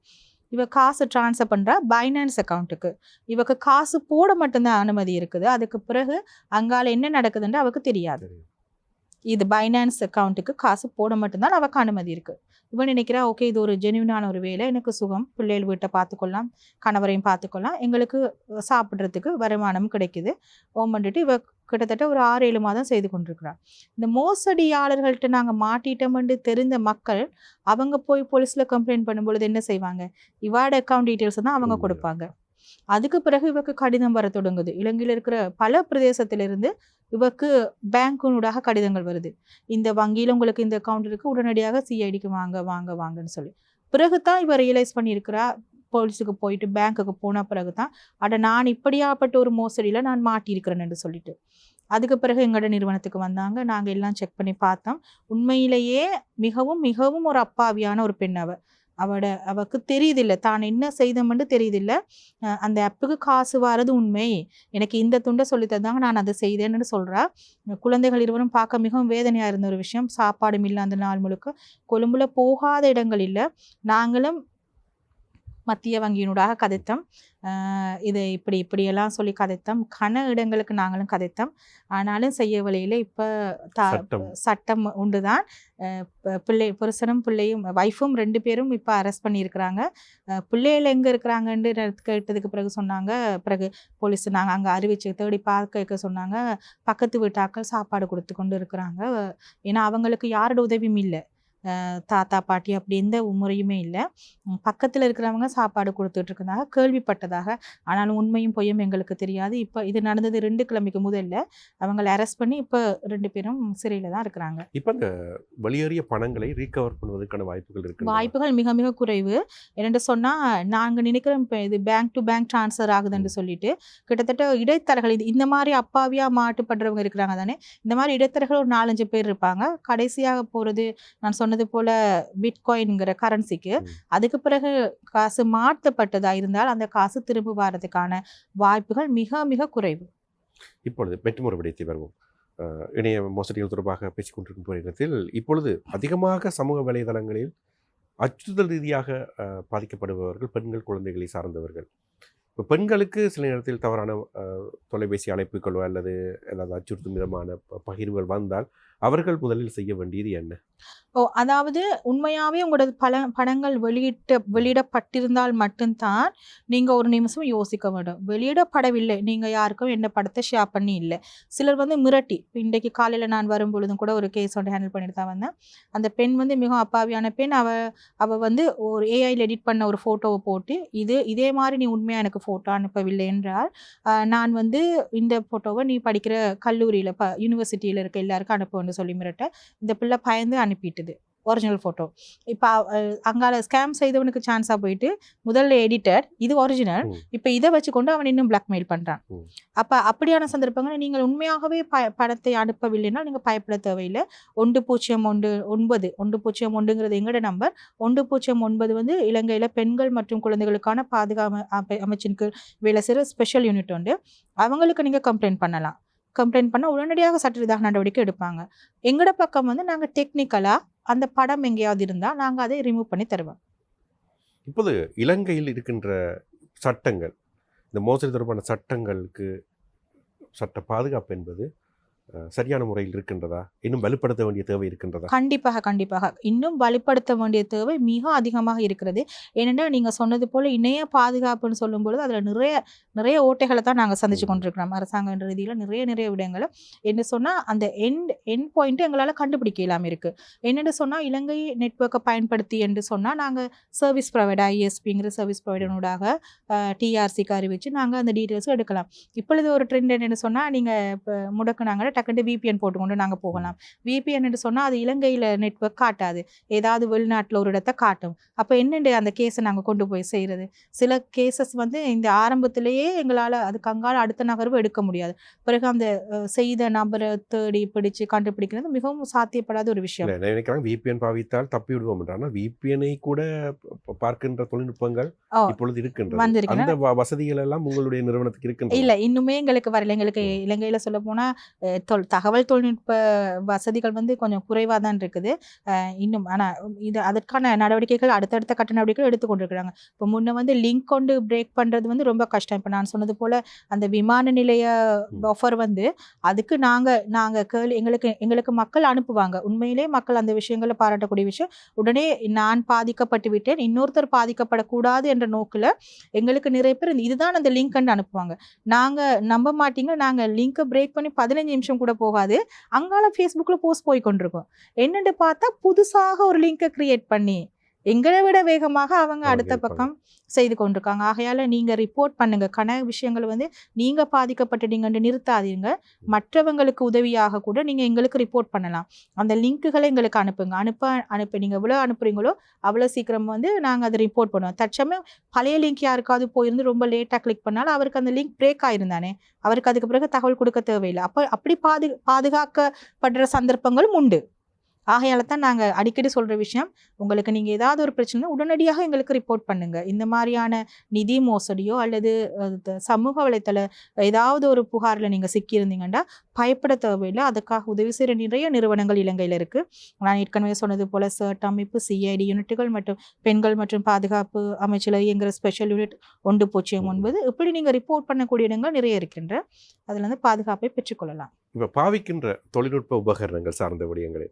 இவ காசு ட்ரான்ஸ்ஃபர் பண்ணுறா பைனான்ஸ் அக்கௌண்ட்டுக்கு. இவக்கு காசு போட மட்டும்தான் அனுமதி இருக்குது, அதுக்கு பிறகு அங்கால என்ன நடக்குதுன்னு அவருக்கு தெரியாது. இது பைனான்ஸ் அக்கௌண்ட்டுக்கு காசு போட மட்டும்தான் அவருக்கு அனுமதி இருக்குது. இவன் நினைக்கிறா ஓகே இது ஒரு ஜென்யூனான ஒரு வேலை, எனக்கு சுகம், பிள்ளைகள் வீட்டை பார்த்துக்கொள்ளலாம், கணவரையும் பார்த்துக்கொள்ளலாம், எங்களுக்கு சாப்பிட்றதுக்கு வருமானம் கிடைக்குது ஓமன்ட்டு இவ கிட்டத்தட்ட ஒரு 6-7 மாதம் செய்து கொண்டிருக்கிறார். இந்த மோசடியாளர்கள்ட்ட நாங்கள் மாட்டிட்டோம்னு தெரிந்த மக்கள் அவங்க போய் போலீஸில் கம்ப்ளைண்ட் பண்ணும்பொழுது என்ன செய்வாங்க, இவாட அக்கௌண்ட் டீட்டெயில்ஸ் தான் அவங்க கொடுப்பாங்க. அதுக்கு பிறகு இவக்கு கடிதம் வர தொடங்குது. இலங்கையில் இருக்கிற பல பிரதேசத்திலிருந்து இவக்கு பேங்க்குனூடாக கடிதங்கள் வருது. இந்த வங்கியில் உங்களுக்கு இந்த அக்கௌண்ட் இருக்குது, உடனடியாக சிஐடிக்கு வாங்க வாங்க வாங்கன்னு சொல்லி. பிறகு தான் இவ ரியலைஸ் பண்ணியிருக்கிறா, போலீஸுக்கு போயிட்டு பேங்க்குக்கு போன பிறகு தான், அட நான் இப்படியாப்பட்ட ஒரு மோசடியில் நான் மாட்டியிருக்கிறேன்னு சொல்லிட்டு. அதுக்கு பிறகு எங்களோட நிறுவனத்துக்கு வந்தாங்க. நாங்கள் எல்லாம் செக் பண்ணி பார்த்தோம். உண்மையிலேயே மிகவும் மிகவும் ஒரு அப்பாவியான ஒரு பெண் அவக்கு தெரியுதில்லை தான் என்ன செய்தோம்னு தெரியுதில்லை. அந்த ஆப்புக்கு காசு வரது உண்மை, எனக்கு இந்த துண்டை சொல்லி தந்தாங்க, நான் அதை செய்தேன்னு சொல்கிறா. குழந்தைகள் இருவரும் பார்க்க மிகவும் வேதனையாக இருந்த ஒரு விஷயம். சாப்பாடும் இல்லை அந்த நாள் முழுக்க. கொழும்புல போகாத இடங்கள் இல்லை. நாங்களும் மத்திய வங்கியினூடாக கதைத்தோம். இதை இப்படியெல்லாம் சொல்லி கதைத்தோம். கன இடங்களுக்கு நாங்களும் கதைத்தோம். ஆனாலும் செய்ய வழியில் இப்போ சட்டம் உண்டு தான். புருஷனும் பிள்ளையும் வைஃபும் 2 பேரும் இப்போ அரெஸ்ட் பண்ணியிருக்கிறாங்க. பிள்ளைகள் எங்கே இருக்கிறாங்கன்னு கேட்டதுக்கு பிறகு சொன்னாங்க, பிறகு போலீஸ் நாங்கள் அங்கே அறிவிச்சு தேடி பார்க்க சொன்னாங்க, பக்கத்து வீட்டாக்கள் சாப்பாடு கொடுத்து கொண்டு இருக்கிறாங்க. ஏன்னா அவங்களுக்கு யாரோட உதவியும் இல்லை, தாத்தா பாட்டி அப்படி எந்த முறையுமே இல்லை. பக்கத்தில் இருக்கிறவங்க சாப்பாடு கொடுத்துட்டு இருக்கிறதாக கேள்விப்பட்டதாக. ஆனாலும் உண்மையும் பொய்யும் எங்களுக்கு தெரியாது. இப்போ இது நடந்தது 2 கிழமைக்கு முதல்ல. அவங்களை அரெஸ்ட் பண்ணி இப்போ 2 பேரும் சிறையில் தான் இருக்கிறாங்க. இப்போ இந்த வெளியேறிய பணங்களை ரீகவர் பண்ணுவதற்கான வாய்ப்புகள் இருக்கு? வாய்ப்புகள் மிக மிக குறைவு. என்னென்று சொன்னால், நாங்கள் நினைக்கிறோம் இப்போ இது பேங்க் டு பேங்க் ட்ரான்ஸ்ஃபர் ஆகுதுன்னு சொல்லிட்டு கிட்டத்தட்ட இடைத்தரகர்கள் இந்த மாதிரி அப்பாவியாக மாட்டுப்படுறவங்க இருக்கிறாங்க தானே, இந்த மாதிரி இடைத்தரகர்கள் ஒரு 4-5 பேர் இருப்பாங்க. கடைசியாக போகிறது நான் சொன்னது போல பிட்காயின்ங்கிற கரன்சிக்கு. அதுக்கு பிறகு காசு மாற்றப்பட்டதா இருந்தால் அந்த காசு திரும்ப வரதுக்கான வாய்ப்புகள் மிக மிக குறைவு. இப்பொழுது மற்றொரு விடயத்தை வருவோம். இணைய மோசடிகள் தொடர்பாக பேசிக்கொண்டிருக்கும் நேரத்தில் இப்பொழுது அதிகமாக சமூக வலைதளங்களில் அச்சுறுத்தல் ரீதியாக பாதிக்கப்படுபவர்கள் பெண்கள், குழந்தைகளை சார்ந்தவர்கள். இப்போ பெண்களுக்கு சில நேரத்தில் தவறான தொலைபேசி அழைப்புகளோ அல்லது ஏதாவது அச்சுறுத்தும் விதமான பகிர்வுகள் வந்தால் அவர்கள் முதலில் செய்ய வேண்டியது என்ன? அதாவது உண்மையாகவே உங்களோட படங்கள் வெளியிடப்பட்டிருந்தால் மட்டும்தான் நீங்கள் ஒரு நிமிஷம் யோசிக்க வேண்டும். வெளியிடப்படவில்லை, நீங்கள் யாருக்கும் என்ன படத்தை ஷேர் பண்ணி இல்லை. சிலர் மிரட்டி, இன்றைக்கு காலையில் நான் வரும்பொழுதும் கூட ஒரு கேஸ் ஒன்று ஹேண்டில் பண்ணிட்டு தான் வந்தேன். அந்த பெண் மிகவும் அப்பாவியான பெண். அவள் ஒரு ஏஐயில் எடிட் பண்ண ஒரு ஃபோட்டோவை போட்டு, இதே மாதிரி நீ உண்மையாக எனக்கு ஃபோட்டோ அனுப்பவில்லை என்றால் நான் இந்த ஃபோட்டோவை நீ படிக்கிற கல்லூரியில் யூனிவர்சிட்டியில் இருக்க எல்லாருக்கும் அனுப்புவேன்னு சொல்லி மிரட்ட இந்த பிள்ளை பயந்து அனுப்பிட்டுது ஒரிஜினல் ஃபோட்டோ. இப்போ அங்கால ஸ்கேம் செய்தவனுக்கு சான்ஸாக போயிட்டு முதல்ல எடிட்டர், இது ஒரிஜினல், இப்போ இதை வச்சுக்கொண்டு அவன் இன்னும் பிளாக்மெயில் பண்ணுறான். அப்போ அப்படியான சந்தர்ப்பங்களை நீங்கள் உண்மையாகவே படத்தை அனுப்பவில்லைன்னா நீங்கள் பயப்பட தேவையில்லை. 109 எங்களோட நம்பர். 109 இலங்கையில் பெண்கள் மற்றும் குழந்தைகளுக்கான பாதுகாப்பு அமைச்சின் கீழ் வேலை செய்கிற ஸ்பெஷல் யூனிட் உண்டு. அவங்களுக்கு நீங்கள் கம்ப்ளைண்ட் பண்ணலாம். கம்ப்ளைண்ட் பண்ணால் உடனடியாக சட்டரீதியாக நடவடிக்கை எடுப்பாங்க. எங்களோட பக்கம் நாங்கள் டெக்னிக்கலாக அந்த படம் எங்கேயாவது இருந்தால் நாங்கள் அதை ரிமூவ் பண்ணி தருவோம். இப்போது இலங்கையில் இருக்கின்ற சட்டங்கள், இந்த மோசடி தொடர்பான சட்டங்களுக்கு சட்ட பாதுகாப்பு என்பது சரியான முறையில் இருக்கின்றதா? இன்னும் வலுப்படுத்த வேண்டிய தேவை இருக்கின்றதா? கண்டிப்பாக இன்னும் வலுப்படுத்த வேண்டிய தேவை மிக அதிகமாக இருக்கிறது. ஏனென்றால் நீங்கள் சொன்னது போல் இணைய பாதுகாப்புன்னு சொல்லும்பொழுது அதில் நிறைய ஓட்டைகளை தான் நாங்கள் சந்திச்சு கொண்டிருக்கிறோம். அரசாங்க ரீதியில் நிறைய விடங்களை என்ன சொன்னால் அந்த எண்ட் பாயிண்ட்டு எங்களால் கண்டுபிடிக்க இல்லாமல் இருக்குது. என்னென்னு சொன்னால், இலங்கை நெட்வொர்க்கை பயன்படுத்தி என்று சொன்னால் நாங்கள் சர்வீஸ் ப்ரொவைடர் ஐஎஸ்பிங்கிற சர்வீஸ் ப்ரொவைடனூடாக டிஆர்சிக்கு அறிவித்து நாங்கள் அந்த டீட்டெயில்ஸும் எடுக்கலாம். இப்பொழுது ஒரு ட்ரெண்ட் என்னென்னு சொன்னால், நீங்கள் இப்போ முடக்குனாங்க டக்குண்டு VPN போட்டுக்கொண்டு நாங்கள் போகலாம். VPN என்று சொன்னால் அது இலங்கையில் நெட்வொர்க் காட்டாது, ஏதாவது வெளிநாட்டில் ஒரு இடத்தை காட்டும். அப்போ என்னென்று அந்த கேஸை நாங்கள் கொண்டு போய் செய்கிறது? சில கேசஸ் இந்த ஆரம்பத்திலேயே எங்களால் அதுக்கு அங்கால அடுத்த நகர்வு எடுக்க முடியாது. பிறகு அந்த செய்த நபரை தேடி பிடிச்சு கண்டுபிடிக்கிறது மிகவும் சாத்தியப்படாத ஒரு விஷயம். நினைக்கிறாங்க VPN பாவித்தால் தப்பி விடுவோம் என்றால் VPN-ஐ கூட பார்க்கின்ற தொழில்நுட்பங்கள் இப்பொழுது இருக்கின்றது. அந்த வசதிகள் எல்லாம் உங்களுடைய நிறுவனத்துக்கு இருக்கின்றன? இல்லை, இன்னுமே எங்களுக்கு வரல. எங்களுக்கு இலங்கையில் சொல்ல போனால் தகவல் தொழில்நுட்ப வசதிகள் வந்து கொஞ்சம் குறைவாக தான் இருக்குது. இன்னும் ஆனால் இது அதற்கான நடவடிக்கைகள் அடுத்தடுத்த கட்ட நடவடிக்கைகள் எடுத்துக்கொண்டிருக்கிறாங்க. இப்போ முன்ன வந்து லிங்க் கொண்டு பிரேக் பண்ணுறது வந்து ரொம்ப கஷ்டம். இப்போ நான் சொன்னது போல் அந்த விமான நிலைய ஆஃபர் வந்து அதுக்கு நாங்கள் எங்களுக்கு மக்கள் அனுப்புவாங்க. உண்மையிலே மக்கள் அந்த விஷயங்களை பாராட்டக்கூடிய விஷயம். உடனே நான் பாதிக்கப்பட்டு விட்டேன், இன்னொருத்தர் பாதிக்கப்படக்கூடாது என்ற நோக்கில் எங்களுக்கு நிறைய பேர் இதுதான் அந்த லிங்க் கண்டு அனுப்புவாங்க. நாங்கள் நம்ப மாட்டீங்க, நாங்கள் லிங்கை பிரேக் பண்ணி 15 நிமிஷம் கூட போகாது அங்கால ஃபேஸ்புக்கில் போஸ்ட் போய் கொண்டிருக்கோம். என்னென்னு பார்த்தா புதுசாக ஒரு லிங்கை கிரியேட் பண்ணி எங்களை விட வேகமாக அவங்க அடுத்த பக்கம் செய்து கொண்டிருக்காங்க. ஆகையால் நீங்கள் ரிப்போர்ட் பண்ணுங்க. விஷயங்கள் வந்து நீங்கள் பாதிக்கப்பட்டுட்டீங்கன்னு நிறுத்தாதீங்க. மற்றவங்களுக்கு உதவியாக கூட நீங்கள் எங்களுக்கு ரிப்போர்ட் பண்ணலாம். அந்த லிங்க்குகளை எங்களுக்கு அனுப்புங்க. அனுப்ப நீங்கள் எவ்வளோ அனுப்புறீங்களோ அவ்வளோ சீக்கிரம் வந்து நாங்கள் அதை ரிப்போர்ட் பண்ணுவோம். தற்சமயம் பழைய லிங்க் யாருக்காவது போயிருந்து ரொம்ப லேட்டாக கிளிக் பண்ணாலும் அவருக்கு அந்த லிங்க் பிரேக் ஆயிருந்தானே, அவருக்கு அதுக்கு பிறகு தகவல் கொடுக்க தேவையில்லை. அப்படி பாதுகாக்கப்படுற சந்தர்ப்பங்களும் உண்டு. ஆகையால தான் நாங்கள் அடிக்கடி சொல்கிற விஷயம், உங்களுக்கு நீங்கள் ஏதாவது ஒரு பிரச்சனை உடனடியாக எங்களுக்கு ரிப்போர்ட் பண்ணுங்கள். இந்த மாதிரியான நிதி மோசடியோ அல்லது சமூக வலைத்தள ஏதாவது ஒரு புகாரில் நீங்கள் சிக்கியிருந்தீங்கன்னா பயப்பட தேவையில்லை. அதுக்காக உதவி செய்கிற நிறைய நிறுவனங்கள் இலங்கையில் இருக்குது. நான் ஏற்கனவே சொன்னது போல் சர்ட் அமைப்பு, சிஐடி யூனிட்டுகள் மற்றும் பெண்கள் மற்றும் பாதுகாப்பு அமைச்சர் இயங்குகிற ஸ்பெஷல் யூனிட் 109 இப்படி நீங்கள் ரிப்போர்ட் பண்ணக்கூடிய இடங்கள் நிறைய இருக்கின்ற அதில் வந்து பாதுகாப்பை பெற்றுக்கொள்ளலாம். இப்போ பாவிக்கின்ற தொழில்நுட்ப உபகரணங்கள் சார்ந்த விடயங்கள்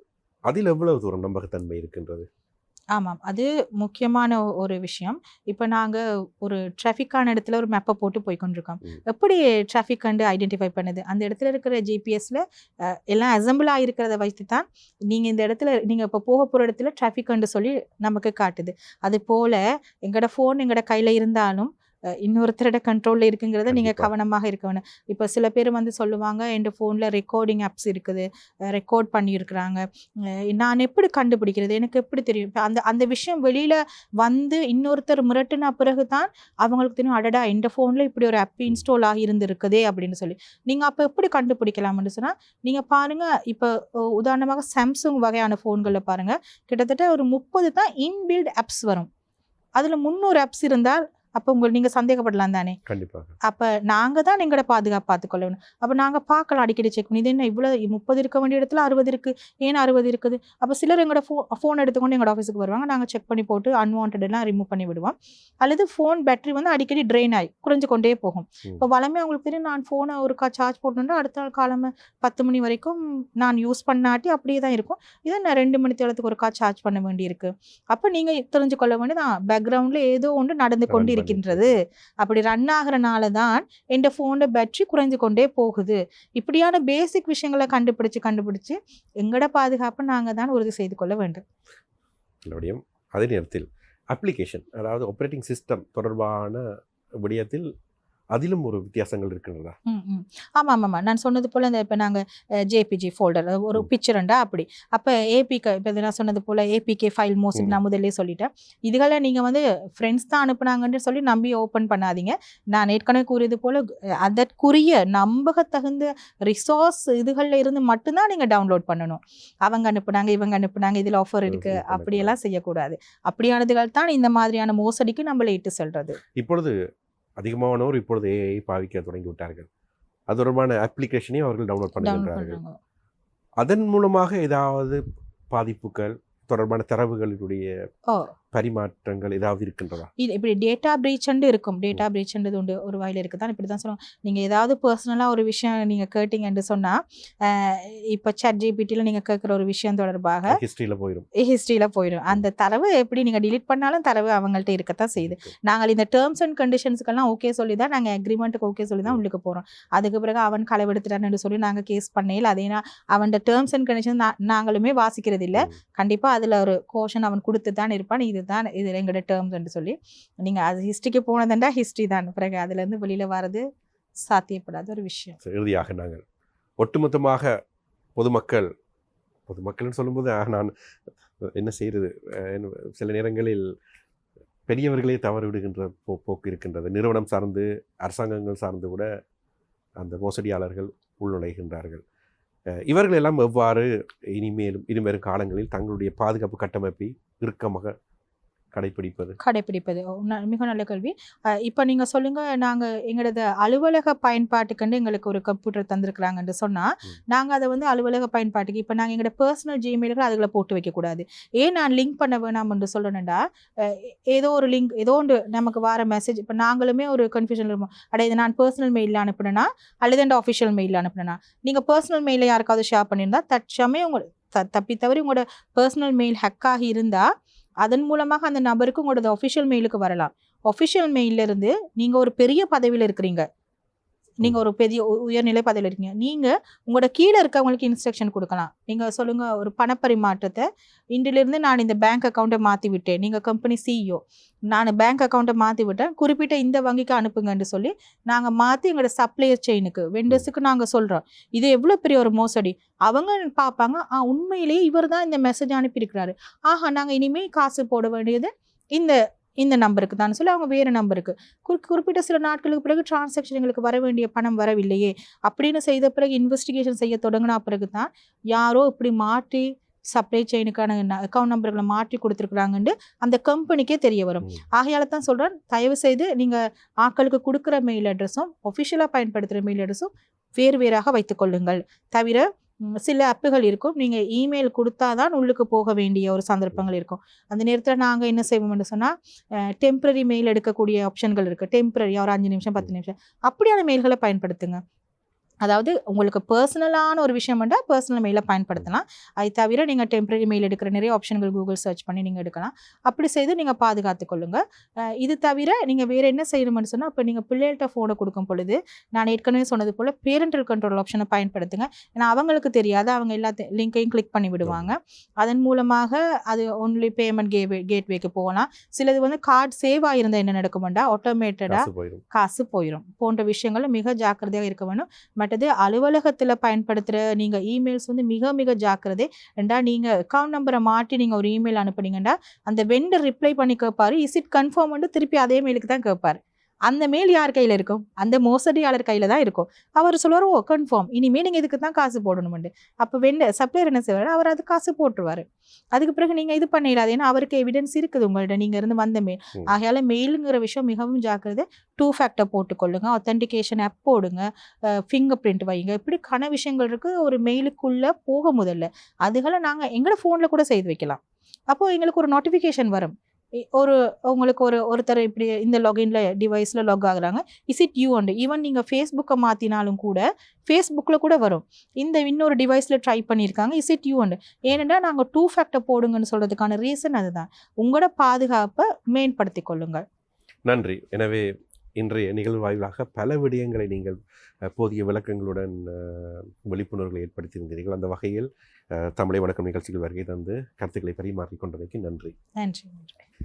அதில் எவ்வளவு தூரம் நம்பகத்தன்மை இருக்கின்றது? ஆமாம், அது முக்கியமான ஒரு விஷயம். இப்போ நாங்கள் ஒரு டிராஃபிக்கான இடத்துல ஒரு மேப்பை போட்டு போய் கொண்டிருக்கோம். எப்படி டிராஃபிக் கண்டு ஐடென்டிஃபை பண்ணுது? அந்த இடத்துல இருக்கிற ஜிபிஎஸ்ல எல்லாம் அசம்பிள் ஆகிருக்கிறத வைத்து தான் நீங்கள் இந்த இடத்துல நீங்கள் இப்போ போக போகிற இடத்துல டிராஃபிக் கண்டு சொல்லி நமக்கு காட்டுது. அது போல் எங்களோட ஃபோன் எங்களோட கையில் இருந்தாலும் இன்னொருத்தரோட கண்ட்ரோலில் இருக்குங்கிறத நீங்கள் கவனமாக இருக்க வேணும். இப்போ சில பேர் வந்து சொல்லுவாங்க, என் ஃபோனில் ரெக்கார்டிங் ஆப்ஸ் இருக்குது, ரெக்கார்ட் பண்ணியிருக்கிறாங்க, நான் எப்படி கண்டுபிடிக்கிறது, எனக்கு எப்படி தெரியும்? இப்போ அந்த விஷயம் வெளியில் வந்து இன்னொருத்தர் மிரட்டின பிறகு தான் அவங்களுக்கு தெரியும், அடடா என் ஃபோனில் இப்படி ஒரு ஆப் இன்ஸ்டால் ஆகியிருந்துருக்குதே அப்படின்னு சொல்லி. நீங்கள் அப்போ எப்படி கண்டுபிடிக்கலாம்னு சொன்னால், நீங்கள் பாருங்கள், இப்போ உதாரணமாக சாம்சங் வகையான ஃபோன்களில் பாருங்கள், கிட்டத்தட்ட ஒரு 30 தான் இன்பில்ட் ஆப்ஸ் வரும். அதில் 300 ஆப்ஸ் இருந்தால் அப்போ நீங்கள் சந்தேகப்படலாம் தானே. கண்டிப்பாக. அப்போ நாங்கள் தான் எங்களோட பாதுகாப்பு பார்த்துக்கொள்ளணும். அப்போ நாங்கள் பார்க்கலாம், அடிக்கடி செக் பண்ணி, இது என்ன இவ்வளோ 30 இருக்க வேண்டிய இடத்துல 60 இருக்குது, ஏன் 60 இருக்குது? அப்போ சிலர் எங்களோட ஃபோன் எடுத்துக்கொண்டு எங்களோட ஆஃபீஸுக்கு வருவாங்க, நாங்கள் செக் பண்ணி போட்டு அன்வான்டெல்லாம் ரிமூவ் பண்ணி விடுவோம். அல்லது ஃபோன் பேட்டரி வந்து அடிக்கடி ட்ரெயின் ஆகி குறைஞ்சு கொண்டே போகும். இப்போ வளமே அவங்களுக்கு தெரியும், நான் ஃபோனை ஒருக்கா சார்ஜ் போட்டோன்னா அடுத்த நாள் காலமே 10 மணி வரைக்கும் நான் யூஸ் பண்ணாட்டி அப்படியே தான் இருக்கும். இதை நான் 2 மணி நேரத்துக்கு ஒருக்கா சார்ஜ் பண்ண வேண்டியிருக்கு. அப்போ நீங்கள் தெரிஞ்சு கொள்ள வேண்டியதான், பேக்ரவுண்டில் ஏதோ ஒன்று நடந்து கொண்டு இருக்கின்றது. அப்படி ரன் ஆகிறனால தான் என் ஃபோனோட பேட்டரி குறைஞ்சு கொண்டே போகுது. இப்படியான பேசிக் விஷயங்களை கண்டுபிடிச்சு எங்களோட பாதுகாப்பை நாங்கள் தான் உறுதி செய்து கொள்ள வேண்டும். அதே நேரத்தில் அப்ளிகேஷன், அதாவது ஆப்ரேட்டிங் சிஸ்டம் தொடர்பான விடயத்தில் அதிலும் ஒரு வித்தியாசங்கள் இருக்கின்றதா? ஆமாம். நான் சொன்னது போல் இந்த இப்போ நாங்கள் ஜேபிஜி ஃபோல்டர் ஒரு பிக்சருண்டா அப்படி, அப்போ ஏபிகே, இப்போ நான் சொன்னது போல் ஏபிகே ஃபைல் மோஸ்ட் நான் முதல்ல சொல்லிட்டேன். இதுகளை நீங்கள் வந்து ஃப்ரெண்ட்ஸ் தான் அனுப்புனாங்கன்னு சொல்லி நம்பி ஓப்பன் பண்ணாதீங்க. நான் ஏற்கனவே கூறியது போல் அதற்குரிய நம்பகத்தகுந்த ரிசோர்ஸ் இதுகளில் இருந்து மட்டும்தான் நீங்கள் டவுன்லோட் பண்ணணும். அவங்க அனுப்புனாங்க, இவங்க அனுப்புனாங்க, இதில் ஆஃபர் இருக்குது, அப்படியெல்லாம் செய்யக்கூடாது. அப்படியானதுகள் தான் இந்த மாதிரியான மோசடிக்கு நம்மளை இட்டு செல்றது. இப்பொழுது அதிகமானோர் இப்பொழுது ஏஐ பாவிக்க தொடங்கி விட்டார்கள். அது தொடர்பான அப்ளிகேஷனையும் அவர்கள் டவுன்லோட் பண்ணுகின்றார்கள். அதன் மூலமாக ஏதாவது பாதிப்புகள் தொடர்பான தரவுகளுடைய பரிமாற்றங்கள் ஏதாவது இருக்கின்றதா? இது இப்படி டேட்டா பிரீச்ண்டு இருக்கும். டேட்டா பிரீச்ன்றது உண்டு, ஒரு வகையில் இருக்குது தான். இப்படி தான் சொல்லுவாங்க, நீங்கள் ஏதாவது பர்சனலாக ஒரு விஷயம் நீங்கள் கேட்டிங்கன்னு சொன்னால், இப்போ ChatGPTயில் நீங்கள் கேட்குற ஒரு விஷயம் தொடர்பாக ஹிஸ்ட்ரியில் போயிடும். அந்த தரவு எப்படி நீங்கள் டிலீட் பண்ணாலும் தரவு அவங்கள்ட்ட இருக்கத்தான் செய்யுது. நாங்கள் இந்த டேர்ம்ஸ் அண்ட் கண்டிஷன்ஸுக்கெல்லாம் ஓகே சொல்லி தான், நாங்கள் அக்ரிமெண்ட்டுக்கு ஓகே சொல்லி தான் உள்ளுக்கு போகிறோம். அதுக்கு பிறகு அவன் களவெடுத்துட்டான்னு சொல்லி நாங்கள் கேஸ் பண்ணையில் அதேனா அவன் டேர்ம்ஸ் அண்ட் கண்டிஷன் நாங்களுமே வாசிக்கிறது இல்லை. கண்டிப்பாக அதில் ஒரு கோஷன் அவன் கொடுத்து தான் இருப்பான், இது எங்களோட டேர்ம்ஸ் சொல்லி. நீங்கள் அது ஹிஸ்ட்ரிக்கு போனதுண்டா ஹிஸ்ட்ரி தான், பிறகு அதுலேருந்து வெளியில் வர்றது சாத்தியப்படாத ஒரு விஷயம். இறுதியாக நாங்கள் ஒட்டுமொத்தமாக பொதுமக்கள்னு சொல்லும்போது நான் என்ன செய்கிறது, சில நேரங்களில் பெரியவர்களே தவறு விடுகின்ற போக்கு இருக்கின்றது. நிறுவனம் சார்ந்து, அரசாங்கங்கள் சார்ந்து கூட அந்த மோசடியாளர்கள் உள்நுழைகின்றார்கள். இவர்கள் எல்லாம் எவ்வாறு இனிமேலும் இனிவரும் காலங்களில் தங்களுடைய பாதுகாப்பு கட்டமைப்பை இறுக்கமாக கடைப்பிடிப்பது மிக நல்ல கேள்வி. இப்போ நீங்கள் சொல்லுங்கள், நாங்கள் எங்களது அலுவலக பயன்பாட்டுக்கு எங்களுக்கு ஒரு கம்ப்யூட்டர் தந்திருக்கிறாங்கன்னு சொன்னால் நாங்கள் அதை வந்து அலுவலக பயன்பாட்டுக்கு இப்போ நாங்கள் எங்களோட பர்சனல் ஜிமெயிலுக்கு அதுகளை போட்டு வைக்கக்கூடாது. ஏன் நான் லிங்க் பண்ண வேணாம் என்று சொல்லணும்டா, ஏதோ ஒரு லிங்க் ஏதோ ஒன்று நமக்கு வர மெசேஜ் இப்போ நாங்களுமே ஒரு கன்ஃபியூஷன் இருக்கும். இது நான் பர்சனல் மெயிலில் அனுப்புனேன்னா அல்லது என் அஃபிஷியல் மெயிலில் அனுப்புனேன்னா, நீங்கள் பர்சனல் மெயிலில் யாருக்காவது ஷேர் பண்ணியிருந்தால் தற்சமயம் உங்களோட தப்பி தவறி உங்களோட பர்சனல் மெயில் ஹேக்காகி இருந்தால் அதன் மூலமாக அந்த நபருக்கு உங்களோட அஃபிஷியல் மெயிலுக்கு வரலாம். அஃபிஷியல் மெயிலில் இருந்து நீங்கள் ஒரு பெரிய பதவியில் இருக்கிறீங்க, நீங்கள் ஒரு பெரிய உயர்நிலை பதவியில் இருக்கீங்க, நீங்கள் உங்களோட கீழே இருக்கவங்களுக்கு இன்ஸ்ட்ரக்ஷன் கொடுக்கலாம். நீங்கள் சொல்லுங்கள், ஒரு பணப்பரிமாற்றத்தை இன்றிலிருந்து நான் இந்த பேங்க் அக்கௌண்ட்டை மாற்றி விட்டேன், நீங்கள் கம்பெனி சிஇஓ, நான் பேங்க் அக்கௌண்ட்டை மாற்றி விட்டேன், குறிப்பிட்ட இந்த வங்கிக்கு அனுப்புங்கன்னு சொல்லி நாங்கள் மாற்றி எங்களோட சப்ளையர் செயினுக்கு வெண்டர்ஸுக்கு நாங்கள் சொல்கிறோம். இது எவ்வளோ பெரிய ஒரு மோசடி. அவங்க பார்ப்பாங்க, உண்மையிலேயே இவர் தான் இந்த மெசேஜ் அனுப்பியிருக்கிறாரு, நாங்கள் இனிமேல் காசு போட வேண்டியது இந்த நம்பருக்கு தான் சொல்லி அவங்க வேறு நம்பருக்கு குறிப்பிட்ட சில நாட்களுக்கு பிறகு டிரான்சாக்ஷன் எங்களுக்கு வர வேண்டிய பணம் வரவில்லையே அப்படின்னு செய்த பிறகு இன்வெஸ்டிகேஷன் செய்ய தொடங்கினா பிறகு தான் யாரோ இப்படி மாற்றி சப்ளை செயினுக்கான அக்கௌண்ட் நம்பர்களை மாற்றி கொடுத்துருக்குறாங்கன்னு அந்த கம்பெனிக்கே தெரிய வரும். ஆகையால தான் சொல்கிறேன், தயவு செய்து நீங்கள் ஆட்களுக்கு கொடுக்குற மெயில் அட்ரஸும் ஒஃபிஷியலாக பயன்படுத்துகிற மெயில் அட்ரஸும் வேறு வேறாக வைத்துக்கொள்ளுங்கள். தவிர சில ஆப்புகள் இருக்கும், நீங்கள் இமெயில் கொடுத்தா தான் உள்ளுக்கு போக வேண்டிய ஒரு சந்தர்ப்பங்கள் இருக்கும். அந்த நேரத்தில் நாங்கள் என்ன செய்வோம்னு சொன்னால், டெம்பரரி மெயில் எடுக்கக்கூடிய ஆப்ஷன்கள் இருக்குது. டெம்பரரி ஒரு 5 நிமிஷம் 10 நிமிஷம் அப்படியான மெயில்களை பயன்படுத்துங்க. அதாவது உங்களுக்கு பர்சனலான ஒரு விஷயம் வேண்டாம், பர்சனல் மெயிலை பயன்படுத்தலாம். அதை தவிர நீங்கள் டெம்பரரி மெயில் எடுக்கிற நிறைய ஆப்ஷன்கள் கூகுள் சர்ச் பண்ணி நீங்கள் எடுக்கலாம். அப்படி செய்து நீங்கள் பாதுகாத்து கொள்ளுங்கள். இது தவிர நீங்கள் வேறு என்ன செய்யணும்னு சொன்னால், இப்போ நீங்கள் பிள்ளைகள்கிட்ட ஃபோனை கொடுக்கும் பொழுது நான் ஏற்கனவே சொன்னது போல் பேரண்டல் கண்ட்ரோல் ஆப்ஷனை பயன்படுத்துங்க. ஏன்னா அவங்களுக்கு தெரியாது, அவங்க எல்லா லிங்கையும் கிளிக் பண்ணி விடுவாங்க. அதன் மூலமாக அது ஒன்லி பேமெண்ட் கேட்வேக்கு போகலாம். சிலது வந்து கார்டு சேவ் ஆகியிருந்தால் என்ன நடக்கும்டா, ஆட்டோமேட்டடாக காசு போயிடும் போன்ற விஷயங்கள் மிக ஜாக்கிரதையாக இருக்க வேணும். மற்றது அலுவலகத்தில் பயன்படுத்துகிற நீங்கள் இமெயில்ஸ் வந்து மிக மிக ஜாக்கிரதை. ரெண்டா நீங்கள் அக்கௌண்ட் நம்பரை மாற்றி நீங்கள் ஒரு இமெயில் அனுப்புனீங்கன்னா அந்த வெண்டர் ரிப்ளை பண்ணி கேட்பாரு, இஸ் இட் கன்ஃபார்ம் வந்து திருப்பி அதே மெயிலுக்கு தான் கேட்பாரு. அந்த மெயில் யார் கையில் இருக்கும்? அந்த மோசடியாளர் கையில் தான் இருக்கும். அவர் சொல்லுவார், கன்ஃபார்ம், இனிமேல் நீங்கள் இதுக்கு தான் காசு போடணுமெண்டு. அப்போ சப்ளையர் என்ன செய்வார், அவர் அது காசு போட்டுருவார். அதுக்கு பிறகு நீங்கள் இது பண்ணிடாது, ஏன்னா அவருக்கு எவிடன்ஸ் இருக்குது உங்கள்கிட்ட நீங்கள் இருந்து வந்த மெயில். ஆகையால் மெயிலுங்கிற விஷயம் மிகவும் ஜாக்கிரதை. 2 ஃபேக்டர் போட்டுக்கொள்ளுங்க, ஆத்தென்டிகேஷன் ஆப் போடுங்க, ஃபிங்கர் பிரிண்ட் வைங்க. இப்படி கன விஷயங்கள் இருக்குது ஒரு மெயிலுக்குள்ளே போக முதல்ல. அதுகளை நாங்கள் எங்களோட ஃபோனில் கூட செய்து வைக்கலாம். அப்போது எங்களுக்கு ஒரு நோட்டிஃபிகேஷன் வரும், உங்களுக்கு ஒருத்தர் இப்படி இந்த லாகின்ல டிவைஸில் லாக் ஆகுறாங்க, is it you and. Even நீங்கள் ஃபேஸ்புக்கை மாற்றினாலும் கூட ஃபேஸ்புக்கில் கூட வரும், இந்த இன்னொரு டிவைஸில் ட்ரை பண்ணியிருக்காங்க, இஸ் இட் யூ அண்டு. ஏனென்னா நாங்கள் 2 ஃபேக்டர் போடுங்கன்னு சொல்கிறதுக்கான ரீசன் அதுதான். உங்களோட பாதுகாப்பை மேம்படுத்தி கொள்ளுங்கள். நன்றி. எனவே இன்றைய நிகழ்வு வாயிலாக பல விடயங்களை நீங்கள் போதிய விளக்கங்களுடன் விழிப்புணர்வுகளை ஏற்படுத்தியிருந்தீர்கள். அந்த வகையில் தமிழை வணக்கம் நிகழ்ச்சிகள் வருகை தந்து கருத்துக்களை பரிமாறிக் கொண்டமைக்கு நன்றி. நன்றி.